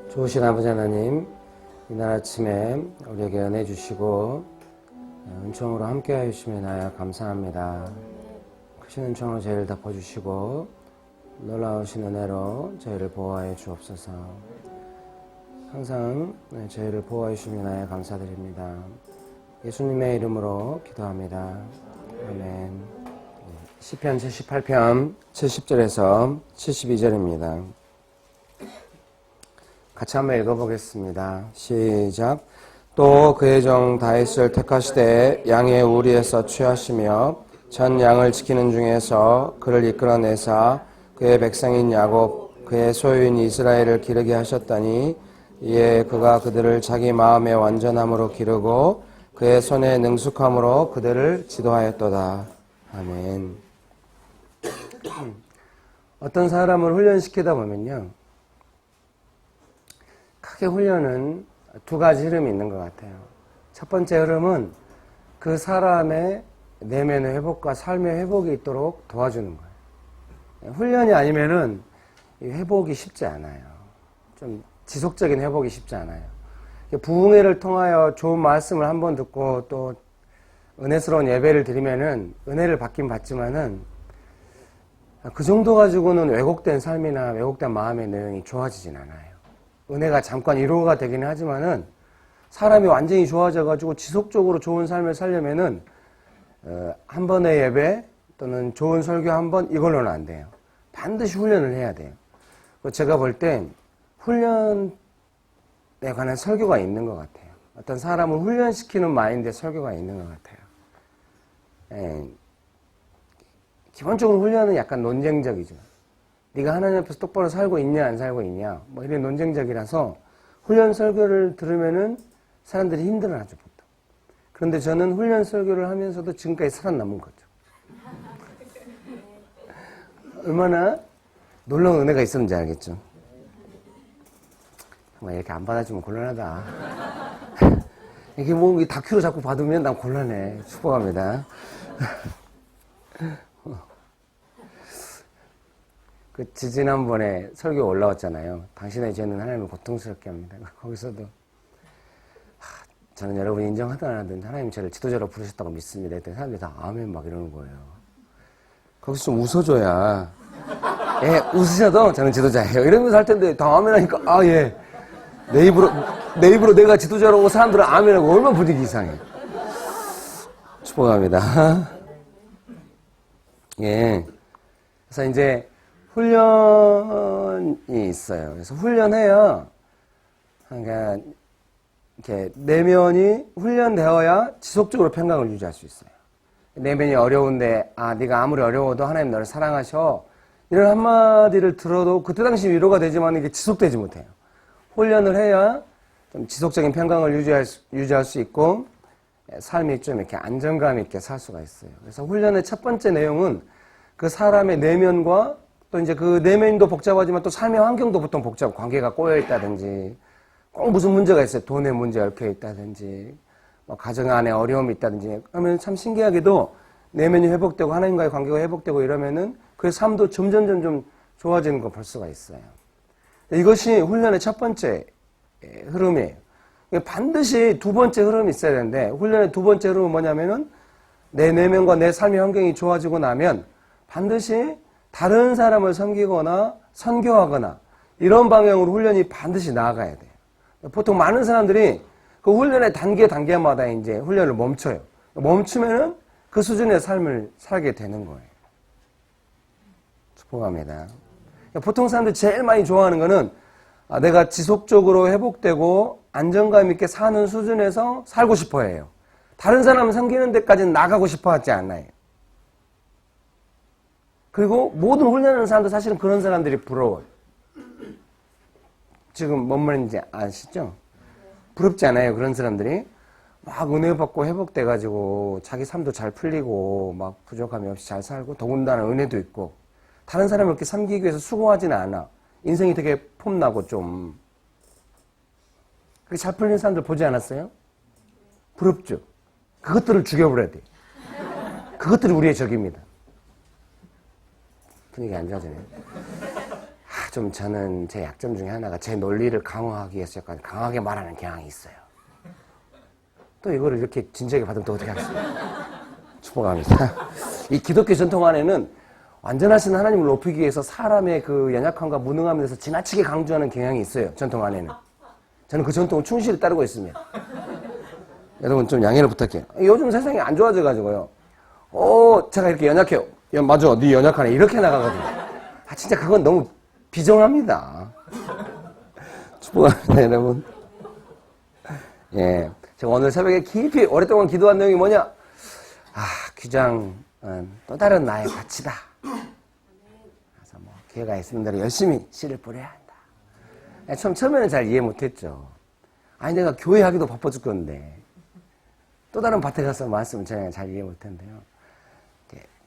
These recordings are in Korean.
좋으신 아버지 하나님, 이날 아침에 우리에게 은혜 주시고 은총으로 함께하여 주시면 나야 감사합니다. 크신 은총으로 저희를 덮어주시고 놀라우신 은혜로 저희를 보호하여 주옵소서. 항상 저희를 보호하여 주시면 나야 감사드립니다. 예수님의 이름으로 기도합니다. 아멘. 시편 78편 70절에서 72절입니다. 같이 한번 읽어보겠습니다. 시작. 또 그의 종 다윗을 택하시되 양의 우리에서 취하시며 전 양을 지키는 중에서 그를 이끌어내사 그의 백성인 야곱 그의 소유인 이스라엘을 기르게 하셨다니 이에 그가 그들을 자기 마음의 완전함으로 기르고 그의 손의 능숙함으로 그들을 지도하였도다. 아멘. 어떤 사람을 훈련시키다 보면요, 크게 훈련은 두 가지 흐름이 있는 것 같아요. 첫 번째 흐름은 그 사람의 내면의 회복과 삶의 회복이 있도록 도와주는 거예요. 훈련이 아니면은 회복이 쉽지 않아요. 좀 지속적인 회복이 쉽지 않아요. 부흥회를 통하여 좋은 말씀을 한번 듣고 또 은혜스러운 예배를 드리면은 은혜를 받긴 받지만은 그 정도 가지고는 왜곡된 삶이나 왜곡된 마음의 내용이 좋아지진 않아요. 은혜가 잠깐 위로가 되기는 하지만은 사람이 완전히 좋아져가지고 지속적으로 좋은 삶을 살려면은 한 번의 예배 또는 좋은 설교 한 번 이걸로는 안 돼요. 반드시 훈련을 해야 돼요. 제가 볼 땐 훈련에 관한 설교가 있는 것 같아요. 어떤 사람을 훈련시키는 마인드의 설교가 있는 것 같아요. 기본적으로 훈련은 약간 논쟁적이죠. 네가 하나님 앞에서 똑바로 살고 있냐 안 살고 있냐 뭐 이런 논쟁적이라서 훈련 설교를 들으면은 사람들이 힘들어하죠 보통. 그런데 저는 훈련 설교를 하면서도 지금까지 살아남은 거죠. 얼마나 놀라운 은혜가 있었는지 알겠죠. 정말 이렇게 안 받아주면 곤란하다. 이게 뭐 다큐로 자꾸 받으면 난 곤란해. 축복합니다. 그 지난번에 설교 올라왔잖아요. 당신의 죄는 하나님을 고통스럽게 합니다. 거기서도 저는 여러분이 인정하든 안 하든 하나님 저를 지도자로 부르셨다고 믿습니다. 그랬더니 사람들이 다 아멘 막 이러는 거예요. 거기서 좀 웃어줘야 예 웃으셔도 저는 지도자예요 이러면서 할 텐데 다 아멘 하니까 아 예 내 입으로 내가 지도자라고 사람들은 아멘 하고 얼마나 분위기 이상해. 축복합니다. 예. 그래서 이제 훈련이 있어요. 그래서 훈련해야, 그러니까, 이렇게, 내면이 훈련되어야 지속적으로 평강을 유지할 수 있어요. 내면이 어려운데, 네가 아무리 어려워도 하나님 너를 사랑하셔. 이런 한마디를 들어도 그때 당시 위로가 되지만 이게 지속되지 못해요. 훈련을 해야 좀 지속적인 평강을 유지할 수 있고, 삶이 좀 이렇게 안정감 있게 살 수가 있어요. 그래서 훈련의 첫 번째 내용은 그 사람의 내면과 또 이제 그 내면도 복잡하지만 또 삶의 환경도 보통 복잡하고 관계가 꼬여 있다든지 꼭 무슨 문제가 있어요. 돈의 문제가 얽혀 있다든지 뭐 가정 안에 어려움이 있다든지 그러면 참 신기하게도 내면이 회복되고 하나님과의 관계가 회복되고 이러면은 그 삶도 점점 좋아지는 걸 볼 수가 있어요. 이것이 훈련의 첫 번째 흐름이에요. 반드시 두 번째 흐름이 있어야 되는데 훈련의 두 번째 흐름은 뭐냐면은 내 내면과 내 삶의 환경이 좋아지고 나면 반드시 다른 사람을 섬기거나 선교하거나 이런 방향으로 훈련이 반드시 나아가야 돼요. 보통 많은 사람들이 그 훈련의 단계마다 이제 훈련을 멈춰요. 멈추면은 그 수준의 삶을 살게 되는 거예요. 축복합니다. 보통 사람들이 제일 많이 좋아하는 거는 내가 지속적으로 회복되고 안정감 있게 사는 수준에서 살고 싶어 해요. 다른 사람 섬기는 데까지는 나가고 싶어 하지 않아요. 그리고 모든 훈련하는 사람도 사실은 그런 사람들이 부러워요. 지금 뭔 말인지 아시죠? 부럽지 않아요, 그런 사람들이? 막 은혜 받고 회복돼가지고 자기 삶도 잘 풀리고 막 부족함이 없이 잘 살고 더군다나 은혜도 있고 다른 사람을 이렇게 섬기기 위해서 수고하지는 않아. 인생이 되게 폼나고 좀 그렇게 잘 풀리는 사람들 보지 않았어요? 부럽죠? 그것들을 죽여버려야 돼. 그것들이 우리의 적입니다. 분위기 안 좋아지네. 좀 저는 제 약점 중에 하나가 제 논리를 강화하기 위해서 약간 강하게 말하는 경향이 있어요. 또 이거를 이렇게 진지하게 받으면 또 어떻게 하겠어요? 축복합니다. 이 기독교 전통 안에는 완전하신 하나님을 높이기 위해서 사람의 그 연약함과 무능함에 대해서 지나치게 강조하는 경향이 있어요. 전통 안에는. 저는 그 전통을 충실히 따르고 있습니다. 여러분 좀 양해를 부탁해요. 요즘 세상이 안 좋아져가지고요. 제가 이렇게 연약해요. 야, 맞아, 네 연약하네. 이렇게 나가거든요. 진짜 그건 너무 비정합니다. 축복합니다, 여러분. 예. 제가 오늘 새벽에 깊이 오랫동안 기도한 내용이 뭐냐? 귀장은 또 다른 나의 가치다. 그래서 뭐 기회가 있으면 대로 열심히 씨를 뿌려야 한다. 처음에는 잘 이해 못했죠. 내가 교회 하기도 바빠 죽겠는데 또 다른 밭에 가서 말씀을 전혀 잘 이해 못했는데요.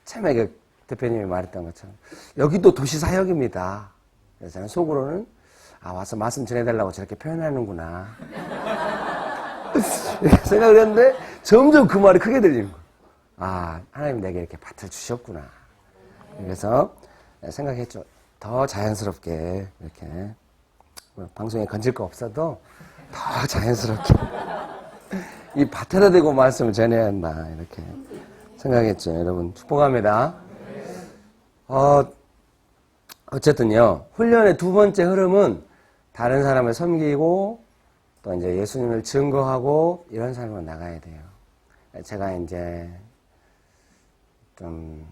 처음에 그 대표님이 말했던 것처럼 여기도 도시 사역입니다. 그래서 저는 속으로는 와서 말씀 전해달라고 저렇게 표현하는구나 생각을 했는데 점점 그 말이 크게 들리는 거예요. 하나님 내게 이렇게 밭을 주셨구나. 그래서 생각했죠. 더 자연스럽게 이렇게 방송에 건질 거 없어도 더 자연스럽게 이 밭에다 대고 말씀을 전해야 한다 이렇게 생각했죠. 여러분 축복합니다. 어쨌든요, 훈련의 두 번째 흐름은 다른 사람을 섬기고 또 이제 예수님을 증거하고 이런 삶으로 나가야 돼요. 제가 이제 좀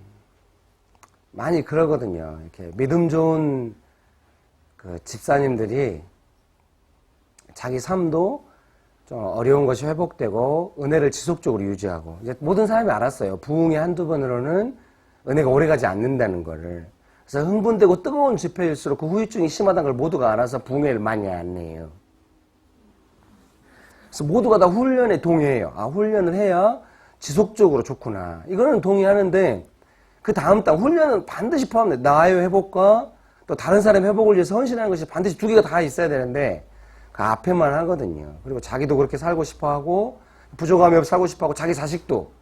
많이 그러거든요. 이렇게 믿음 좋은 그 집사님들이 자기 삶도 좀 어려운 것이 회복되고 은혜를 지속적으로 유지하고 이제 모든 사람이 알았어요. 부흥의 한두 번으로는 은혜가 오래가지 않는다는 거를. 그래서 흥분되고 뜨거운 집회일수록 그 후유증이 심하다는 걸 모두가 알아서 부흥회를 많이 안 해요. 그래서 모두가 다 훈련에 동의해요. 훈련을 해야 지속적으로 좋구나. 이거는 동의하는데 그 다음 단 훈련은 반드시 포함돼. 나의 회복과 또 다른 사람의 회복을 위해서 헌신하는 것이 반드시 두 개가 다 있어야 되는데 그 앞에만 하거든요. 그리고 자기도 그렇게 살고 싶어하고 부족함이 없이 살고 싶어하고 자기 자식도.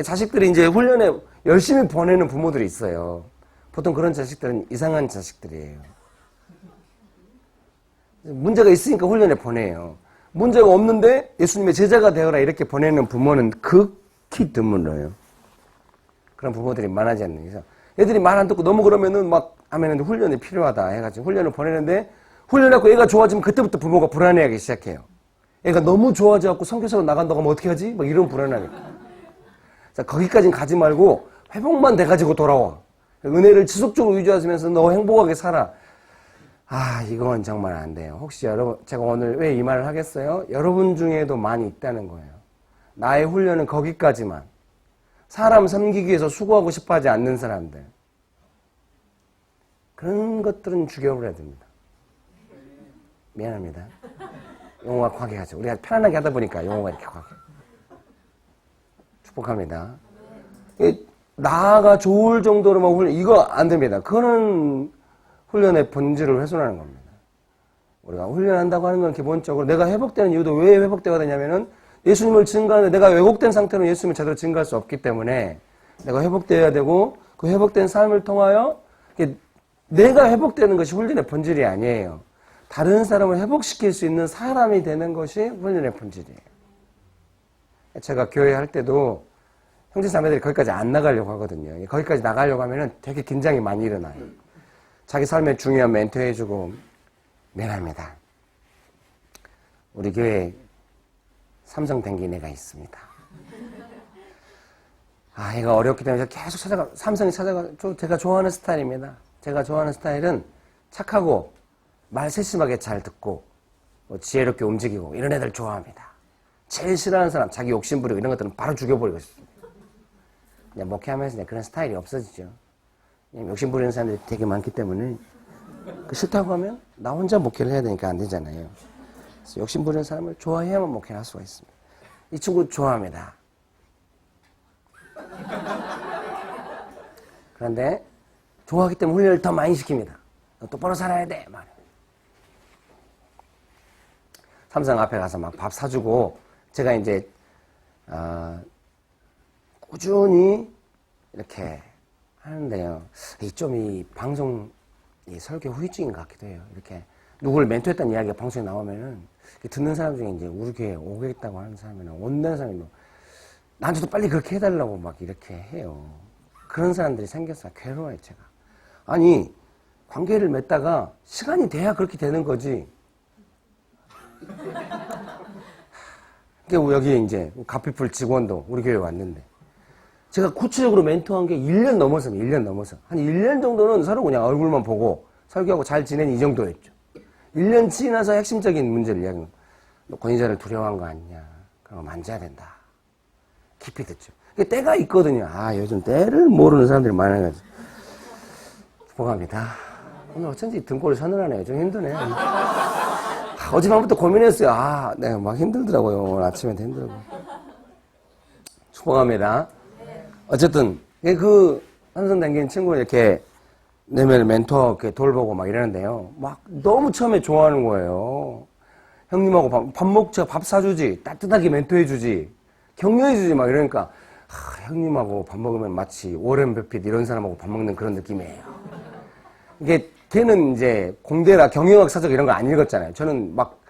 자식들이 이제 훈련에 열심히 보내는 부모들이 있어요. 보통 그런 자식들은 이상한 자식들이에요. 문제가 있으니까 훈련에 보내요. 문제가 없는데 예수님의 제자가 되어라 이렇게 보내는 부모는 극히 드물어요. 그런 부모들이 많아지 않는 이상. 애들이 말 안 듣고 너무 그러면은 막 하면은 훈련이 필요하다 해가지고 훈련을 보내는데 훈련하고 애가 좋아지면 그때부터 부모가 불안해하기 시작해요. 애가 너무 좋아져갖고 성교사로 나간다고 하면 어떻게 하지? 막 이런 불안하니까. 자, 거기까지는 가지 말고 회복만 돼가지고 돌아와. 은혜를 지속적으로 유지하면서 너 행복하게 살아. 이건 정말 안 돼요. 혹시 여러분, 제가 오늘 왜 이 말을 하겠어요? 여러분 중에도 많이 있다는 거예요. 나의 훈련은 거기까지만. 사람 섬기기 위해서 수고하고 싶어 하지 않는 사람들. 그런 것들은 죽여버려야 됩니다. 미안합니다. 용어가 과하게 하죠. 우리가 편안하게 하다 보니까 용어가 이렇게 과하게. 축복합니다. 나가 좋을 정도로만 훈련, 이거 안 됩니다. 그거는 훈련의 본질을 훼손하는 겁니다. 우리가 훈련한다고 하는 건 기본적으로 내가 회복되는 이유도 왜 회복되어야 되냐면은 예수님을 증거하는데 내가 왜곡된 상태로 예수님을 제대로 증거할 수 없기 때문에 내가 회복되어야 되고 그 회복된 삶을 통하여 내가 회복되는 것이 훈련의 본질이 아니에요. 다른 사람을 회복시킬 수 있는 사람이 되는 것이 훈련의 본질이에요. 제가 교회 할 때도 형제자매들이 거기까지 안 나가려고 하거든요. 거기까지 나가려고 하면은 되게 긴장이 많이 일어나요. 자기 삶에 중요한 멘토 해주고. 미안합니다. 우리 교회 삼성 댕긴 애가 있습니다. 얘가 어렵기 때문에 계속 삼성이 찾아가, 제가 좋아하는 스타일입니다. 제가 좋아하는 스타일은 착하고, 말 세심하게 잘 듣고, 지혜롭게 움직이고, 이런 애들 좋아합니다. 제일 싫어하는 사람, 자기 욕심 부리고 이런 것들은 바로 죽여버리고 싶습니다. 그냥 목회하면서 그런 스타일이 없어지죠. 욕심 부리는 사람들이 되게 많기 때문에, 싫다고 하면 나 혼자 목회를 해야 되니까 안 되잖아요. 그래서 욕심 부리는 사람을 좋아해야만 목회를 할 수가 있습니다. 이 친구 좋아합니다. 그런데 좋아하기 때문에 훈련을 더 많이 시킵니다. 너 똑바로 살아야 돼. 말이에요. 삼성 앞에 가서 막 밥 사주고 제가 이제 꾸준히 이렇게 하는데요. 좀 이 방송 이 설교 후유증인 것 같기도 해요. 이렇게 누구를 멘토했다는 이야기가 방송에 나오면은 듣는 사람 중에 이제 우리 교회에 오겠다고 하는 사람이나 온다는 사람이 뭐 나한테도 빨리 그렇게 해달라고 막 이렇게 해요. 그런 사람들이 생겼어요. 괴로워요, 제가. 아니, 관계를 맺다가 시간이 돼야 그렇게 되는 거지. 여기 이제 가피풀 직원도 우리 교회에 왔는데 제가 구체적으로 멘토한 게 1년 넘어서. 한 1년 정도는 서로 그냥 얼굴만 보고 설교하고 잘 지낸 이 정도였죠. 1년 지나서 핵심적인 문제를 이야기하면 너 권위자를 두려워한 거 아니냐. 그럼 만져야 된다. 깊이 듣죠. 때가 있거든요. 요즘 때를 모르는 사람들이 많아가지고. 축복합니다. 오늘 어쩐지 등골이 서늘하네요. 좀 힘드네요. 어젯밤부터 고민했어요. 네, 막 힘들더라고요. 오늘 아침에도 힘들고. 축복합니다. 어쨌든, 한성 당기는 친구를 이렇게, 내면을 멘토 이렇게 돌보고 막 이러는데요. 막 너무 처음에 좋아하는 거예요. 형님하고 밥 먹자, 밥 사주지, 따뜻하게 멘토해주지, 격려해주지, 막 이러니까, 형님하고 밥 먹으면 마치 워렌 버핏 이런 사람하고 밥 먹는 그런 느낌이에요. 이게, 걔는 이제 공대라 경영학 사적 이런 거 안 읽었잖아요. 저는 막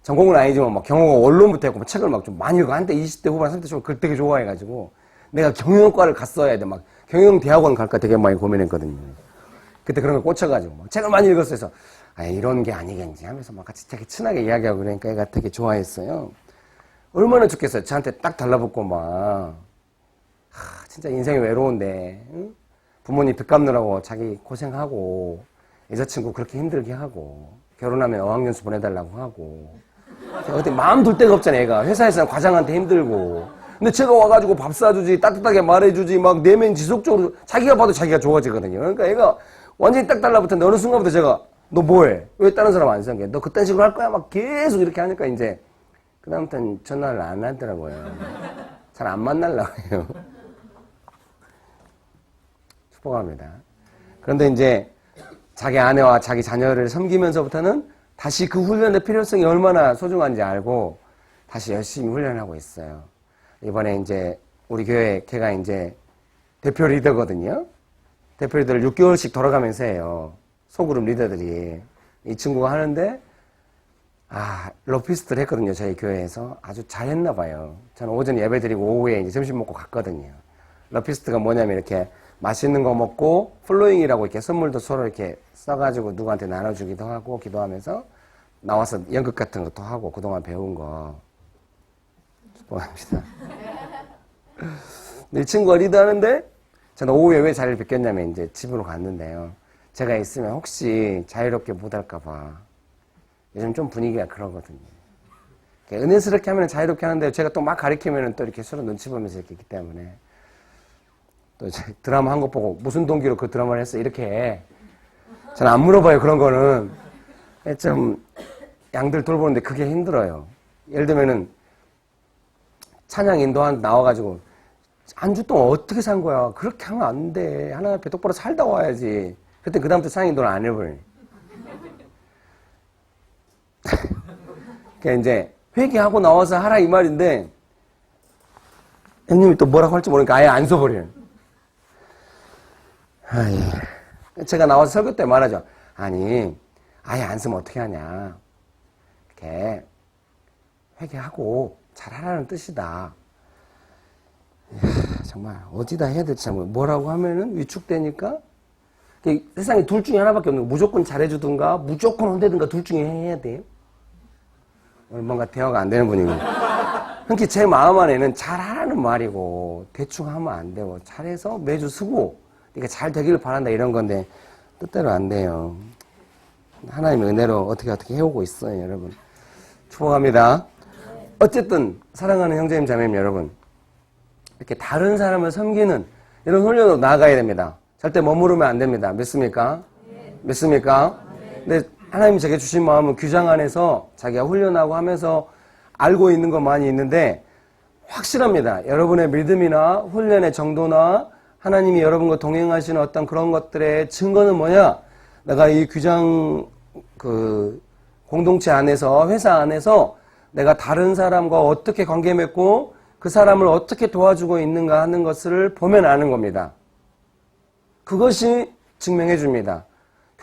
전공은 아니지만 막 경영학 원론부터 했고 책을 막 좀 많이 읽고 한때 20대 후반 30대 초반 그걸 되게 좋아해가지고 내가 경영학과를 갔어야 돼. 막 경영대학원 갈까 되게 많이 고민했거든요. 그때 그런 거 꽂혀가지고 막 책을 많이 읽었어요. 그래서 이런 게 아니겠지 하면서 막 같이 되게 친하게 이야기하고 그러니까 애가 되게 좋아했어요. 얼마나 좋겠어요. 저한테 딱 달라붙고 막 진짜 인생이 외로운데 응? 부모님 빚 갚느라고 자기 고생하고 여자친구 그렇게 힘들게 하고 결혼하면 어학연수 보내달라고 하고 그때 마음 둘 데가 없잖아요. 애가 회사에서는 과장한테 힘들고 근데 제가 와가지고 밥 사주지 따뜻하게 말해주지 막 내면 지속적으로 자기가 봐도 자기가 좋아지거든요. 그러니까 애가 완전히 딱 달라붙었는데 어느 순간부터 제가 너 뭐해? 왜 다른 사람 안 생겨? 너 그딴 식으로 할 거야? 막 계속 이렇게 하니까 이제 그다음부터는 전화를 안 하더라고요. 잘 안 만나려고 해요. 축복합니다. 그런데 이제 자기 아내와 자기 자녀를 섬기면서부터는 다시 그 훈련의 필요성이 얼마나 소중한지 알고 다시 열심히 훈련하고 있어요. 이번에 이제 우리 교회 걔가 이제 대표 리더거든요. 대표 리더를 6개월씩 돌아가면서 해요. 소그룹 리더들이. 이 친구가 하는데 러피스트를 했거든요. 저희 교회에서. 아주 잘했나 봐요. 저는 오전 예배 드리고 오후에 이제 점심 먹고 갔거든요. 러피스트가 뭐냐면 이렇게 맛있는 거 먹고 플로잉이라고 이렇게 선물도 서로 이렇게 써가지고 누구한테 나눠주기도 하고 기도하면서 나와서 연극 같은 것도 하고 그동안 배운 거 축복합니다. 이 친구가 리드하는데 저는 오후에 왜 자리를 뺏겼냐면 이제 집으로 갔는데요. 제가 있으면 혹시 자유롭게 못할까봐 요즘 좀 분위기가 그러거든요. 은혜스럽게 하면 자유롭게 하는데 제가 또 막 가리키면 또 이렇게 서로 눈치 보면서 이렇게 있기 때문에 또 드라마 한 것 보고 무슨 동기로 그 드라마를 했어 이렇게 해. 저는 안 물어봐요. 그런 거는 좀 양들 돌보는데 그게 힘들어요. 예를 들면은 찬양 인도한 나와가지고 한 주 동안 어떻게 산 거야? 그렇게 하면 안 돼. 하나님 앞에 똑바로 살다 와야지. 그때 그 다음부터 찬양 인도를 안 해버려. 그러니까 이제 회개하고 나와서 하라 이 말인데 형님이 또 뭐라고 할지 모르니까 아예 안 써버려요. 제가 나와서 설교 때 말하죠. 아니 아예 안 쓰면 어떻게 하냐. 이렇게 회개하고 잘하라는 뜻이다. 정말 어디다 해야 될지 잘 모르겠어요. 뭐라고 하면은 위축되니까 세상에 둘 중에 하나밖에 없는 거. 무조건 잘해주든가 무조건 혼내든가 둘 중에 해야 돼요. 뭔가 대화가 안 되는 분이고. 그러니까 제 마음 안에는 잘하라는 말이고 대충 하면 안 되고 잘해서 매주 쓰고 그러니까 잘 되기를 바란다 이런 건데 뜻대로 안 돼요. 하나님의 은혜로 어떻게 해오고 있어요, 여러분. 축복합니다. 어쨌든 사랑하는 형제님 자매님 여러분, 이렇게 다른 사람을 섬기는 이런 훈련으로 나아가야 됩니다. 절대 머무르면 안 됩니다. 믿습니까? 믿습니까? 근데 하나님이 제게 주신 마음은 규장 안에서 자기가 훈련하고 하면서 알고 있는 것 많이 있는데 확실합니다. 여러분의 믿음이나 훈련의 정도나 하나님이 여러분과 동행하시는 어떤 그런 것들의 증거는 뭐냐? 내가 이 규장 공동체 안에서 회사 안에서 내가 다른 사람과 어떻게 관계 맺고 그 사람을 어떻게 도와주고 있는가 하는 것을 보면 아는 겁니다. 그것이 증명해 줍니다.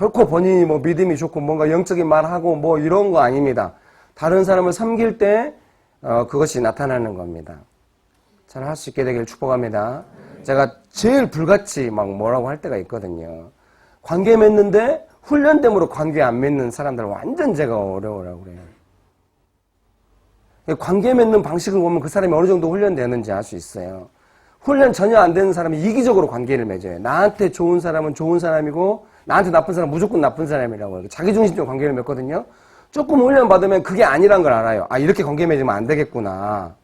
결코 본인이 뭐 믿음이 좋고 뭔가 영적인 말하고 뭐 이런 거 아닙니다. 다른 사람을 섬길 때 그것이 나타나는 겁니다. 잘 할 수 있게 되길 축복합니다. 제가 제일 불같이 막 뭐라고 할 때가 있거든요. 관계 맺는데 훈련됨으로 관계 안 맺는 사람들 완전 제가 어려워라고 그래요. 관계 맺는 방식을 보면 그 사람이 어느 정도 훈련되는지 알 수 있어요. 훈련 전혀 안 되는 사람이 이기적으로 관계를 맺어요. 나한테 좋은 사람은 좋은 사람이고 나한테 나쁜 사람은 무조건 나쁜 사람이라고 해요. 자기중심적 관계를 맺거든요. 조금 훈련 받으면 그게 아니란 걸 알아요. 아, 이렇게 관계 맺으면 안 되겠구나.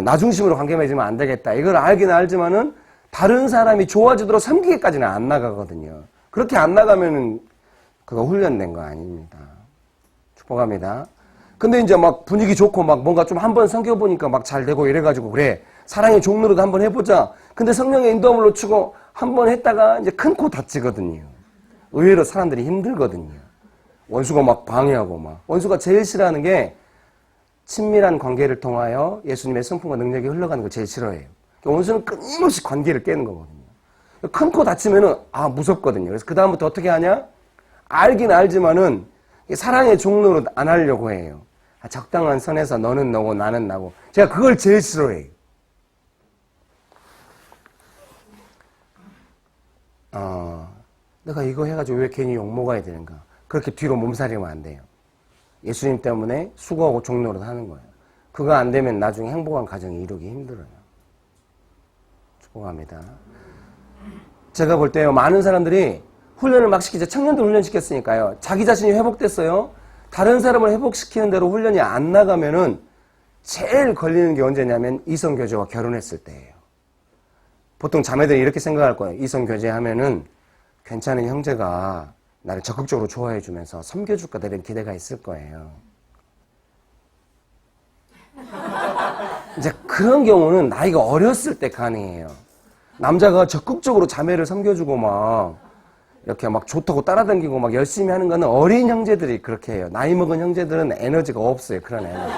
나 중심으로 관계 맺으면 안 되겠다. 이걸 알긴 알지만은 다른 사람이 좋아지도록 섬기기까지는 안 나가거든요. 그렇게 안 나가면은 그거 훈련된 거 아닙니다. 축복합니다. 근데 이제 막 분위기 좋고 막 뭔가 좀 한번 섬겨보니까 막 잘 되고 이래가지고 그래. 사랑의 종로로도 한번 해보자. 근데 성령의 인도함을 놓치고 한번 했다가 이제 큰 코 다치거든요. 의외로 사람들이 힘들거든요. 원수가 막 방해하고 막. 원수가 제일 싫어하는 게 친밀한 관계를 통하여 예수님의 성품과 능력이 흘러가는 걸 제일 싫어해요. 원수는 끊임없이 관계를 깨는 거거든요. 큰 코 다치면은, 무섭거든요. 그래서 그다음부터 어떻게 하냐? 알긴 알지만은 사랑의 종로로 안 하려고 해요. 적당한 선에서 너는 너고 나는 나고. 제가 그걸 제일 싫어해요. 내가 이거 해가지고 왜 괜히 욕먹어야 되는가. 그렇게 뒤로 몸살이면 안 돼요. 예수님 때문에 수고하고 종로를 하는 거예요. 그거 안 되면 나중에 행복한 가정이 이루기 힘들어요. 축복합니다. 제가 볼 때요, 많은 사람들이 훈련을 막 시키죠. 청년들 훈련시켰으니까요. 자기 자신이 회복됐어요. 다른 사람을 회복시키는 대로 훈련이 안 나가면은 제일 걸리는 게 언제냐면 이성교제와 결혼했을 때예요. 보통 자매들이 이렇게 생각할 거예요. 이성교제 하면은 괜찮은 형제가 나를 적극적으로 좋아해주면서 섬겨줄까 이런 기대가 있을 거예요. 이제 그런 경우는 나이가 어렸을 때 가능해요. 남자가 적극적으로 자매를 섬겨주고 막 이렇게 막 좋다고 따라다니고 막 열심히 하는 거는 어린 형제들이 그렇게 해요. 나이 먹은 형제들은 에너지가 없어요. 그런 에너지.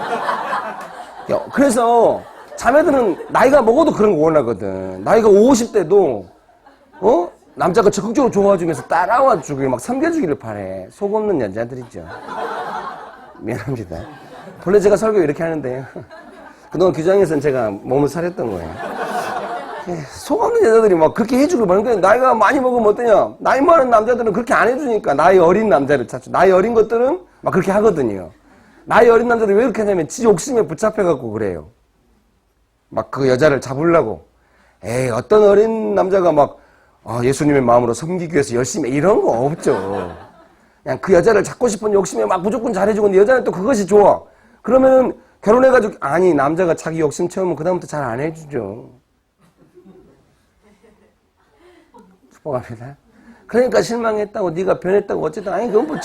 그래서 자매들은 나이가 먹어도 그런 거 원하거든. 나이가 50대도 남자가 적극적으로 좋아주면서 따라와 주길 막 섬겨주기를 바래. 속 없는 여자들이죠. 미안합니다. 본래 제가 설교 이렇게 하는데요. 그동안 규장에서는 제가 몸을 사렸던 거예요. 속 없는 여자들이 막 그렇게 해주길 바라는. 나이가 많이 먹으면 어떠냐? 나이 많은 남자들은 그렇게 안 해주니까 나이 어린 남자를 찾죠. 나이 어린 것들은 막 그렇게 하거든요. 나이 어린 남자들이 왜 그렇게 하냐면 지 욕심에 붙잡혀갖고 그래요. 막 그 여자를 잡으려고. 에이, 어떤 어린 남자가 막 예수님의 마음으로 섬기기 위해서 열심히 이런 거 없죠. 그냥 그 여자를 잡고 싶은 욕심에 막 무조건 잘해주고 근데 여자는 또 그것이 좋아. 그러면은 결혼해가지고 아니 남자가 자기 욕심 채우면 그다음부터 잘 안 해주죠. 축복합니다. 그러니까 실망했다고 네가 변했다고 어쨌든 아니 그건 뭐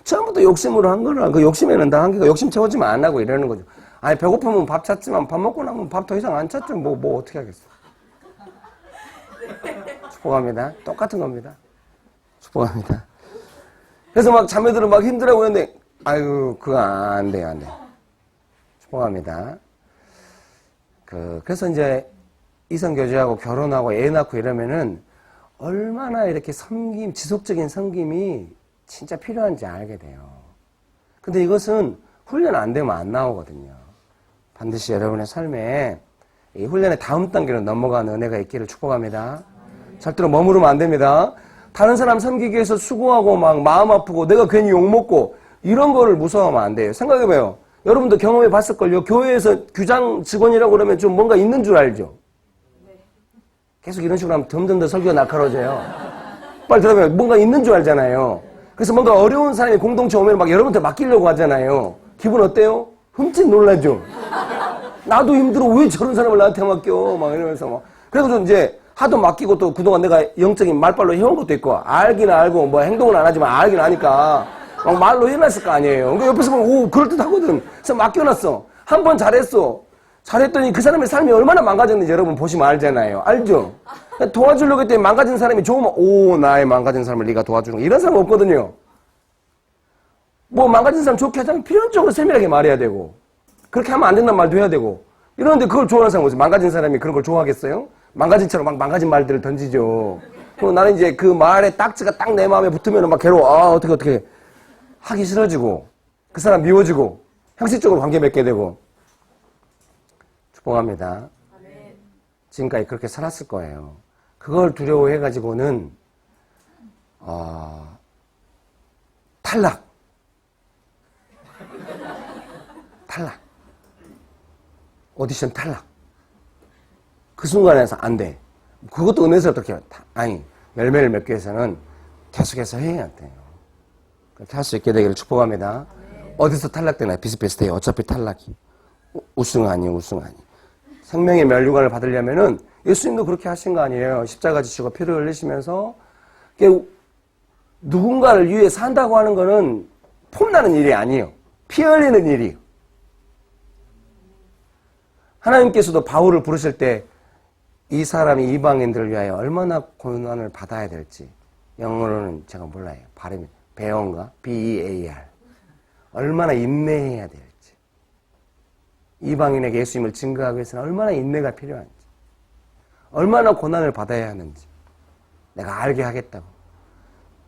처음부터 욕심으로 한 거라. 그 욕심에는 다 한계가 욕심 채우지만 안 하고 이러는 거죠. 아니 배고프면 밥 찾지만 밥 먹고 나면 밥 더 이상 안 찾죠. 뭐 어떻게 하겠어. 축복합니다. 똑같은 겁니다. 축복합니다. 그래서 막 자매들은 막 힘들어하고 했는데 아이고 그거 안 돼요. 축복합니다. 그래서 이제 이성교제하고 결혼하고 애 낳고 이러면은 얼마나 이렇게 지속적인 섬김이 진짜 필요한지 알게 돼요. 근데 이것은 훈련 안 되면 안 나오거든요. 반드시 여러분의 삶에 이 훈련의 다음 단계로 넘어가는 은혜가 있기를 축복합니다. 절대로 머무르면 안 됩니다. 다른 사람 섬기기 위해서 수고하고 막 마음 아프고 내가 괜히 욕먹고 이런 거를 무서워하면 안 돼요. 생각해봐요. 여러분도 경험해 봤을걸요. 교회에서 규장 직원이라고 그러면 좀 뭔가 있는 줄 알죠? 계속 이런 식으로 하면 점점 더 설교가 날카로워져요. 빨리 들어봐요. 뭔가 있는 줄 알잖아요. 그래서 뭔가 어려운 사람이 공동체 오면 막 여러분한테 맡기려고 하잖아요. 기분 어때요? 흠칫 놀라죠? 나도 힘들어. 왜 저런 사람을 나한테 맡겨? 막 이러면서 막. 그래서 이제 하도 맡기고 또 그동안 내가 영적인 말빨로 해온 것도 있고, 알기는 알고, 뭐 행동은 안 하지만 알긴 아니까, 막 말로 해놨을 거 아니에요. 그러니까 옆에서 보면, 그럴듯하거든. 그래서 맡겨놨어. 한 번 잘했어. 잘했더니 그 사람의 삶이 얼마나 망가졌는지 여러분 보시면 알잖아요. 알죠? 도와주려고 했더니 망가진 사람이 좋으면, 나의 망가진 사람을 네가 도와주는 거. 이런 사람 없거든요. 뭐 망가진 사람 좋게 하자면 필연적으로 세밀하게 말해야 되고, 그렇게 하면 안 된다는 말도 해야 되고, 이러는데 그걸 좋아하는 사람은 없어요. 망가진 사람이 그런 걸 좋아하겠어요? 망가진 처럼 막 망가진 말들을 던지죠. 그럼 나는 이제 그 말의 딱지가 딱 내 마음에 붙으면 막 괴로워. 어떻게 하기 싫어지고 그 사람 미워지고 형식적으로 관계 맺게 되고. 축복합니다. 지금까지 그렇게 살았을 거예요. 그걸 두려워해가지고는 탈락. 오디션 탈락. 그 순간에서 안 돼. 그것도 은혜서 어떻게 아니 열매를 맺기 위해서는 계속해서 해야 돼요. 그렇게 할 수 있게 되기를 축복합니다. 어디서 탈락되나요? 비슷비슷해요. 어차피 탈락이. 우승 아니에요. 생명의 면류관을 받으려면은 예수님도 그렇게 하신 거 아니에요. 십자가 지시고 피를 흘리시면서 누군가를 위해 산다고 하는 거는 폼나는 일이 아니에요. 피 흘리는 일이에요. 하나님께서도 바울을 부르실 때 이 사람이 이방인들을 위하여 얼마나 고난을 받아야 될지 영어로는 제가 몰라요. 발음이 베어인가? B-E-A-R 얼마나 인내해야 될지 이방인에게 예수님을 증거하기 위해서는 얼마나 인내가 필요한지 얼마나 고난을 받아야 하는지 내가 알게 하겠다고.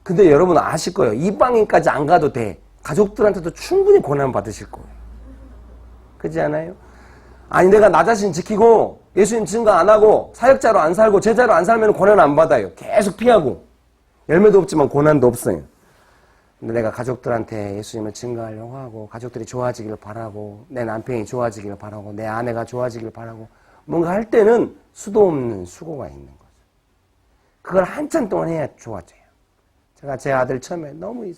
근데 여러분 아실 거예요. 이방인까지 안 가도 돼. 가족들한테도 충분히 고난 받으실 거예요. 그렇지 않아요? 아니 내가 나 자신 지키고 예수님 증거 안 하고 사역자로 안 살고 제자로 안 살면 고난 안 받아요. 계속 피하고 열매도 없지만 고난도 없어요. 근데 내가 가족들한테 예수님을 증거하려고 하고 가족들이 좋아지기를 바라고 내 남편이 좋아지기를 바라고 내 아내가 좋아지기를 바라고 뭔가 할 때는 수도 없는 수고가 있는 거죠. 그걸 한참 동안 해야 좋아져요. 제가 제 아들 처음에 너무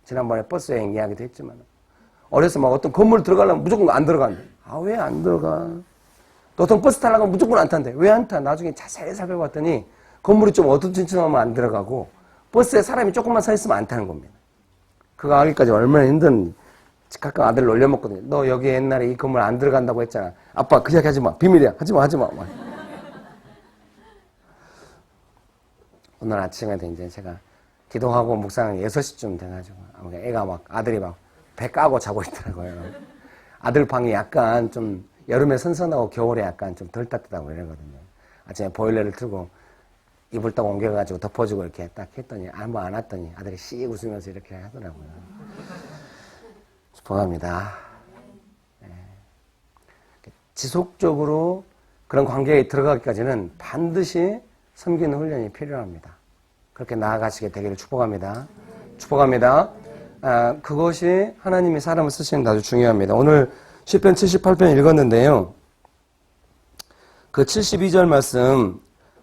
지난번에 버스 여행 이야기도 했지만 어려서 막 어떤 건물 들어가려면 무조건 안 들어간대. 왜 안 들어가? 또 어떤 버스 타려고 하면 무조건 안 탄대. 왜 안 타? 나중에 자세히 살펴봤더니 건물이 좀 어두침침하면 안 들어가고 버스에 사람이 조금만 서 있으면 안 타는 겁니다. 그거 하기까지 얼마나 힘든 가끔 아들을 놀려먹거든요. 너 여기 옛날에 이 건물 안 들어간다고 했잖아. 아빠 그 이야기 하지 마. 비밀이야. 하지 마. 오늘 아침에도 이제 제가 기도하고 묵상은 6시쯤 돼가지고 애가 막 아들이 막 배 까고 자고 있더라고요. 아들 방이 약간 좀 여름에 선선하고 겨울에 약간 좀 덜 따뜻하고 이러거든요. 아침에 보일러를 틀고 이불 딱 옮겨가지고 덮어주고 이렇게 딱 했더니 아무 안 왔더니 아들이 씩 웃으면서 이렇게 하더라고요. 축복합니다. 네. 지속적으로 그런 관계에 들어가기까지는 반드시 섬기는 훈련이 필요합니다. 그렇게 나아가시게 되기를 축복합니다. 그것이 하나님이 사람을 쓰시는 데 아주 중요합니다. 오늘 시편 78편 읽었는데요. 그 72절 말씀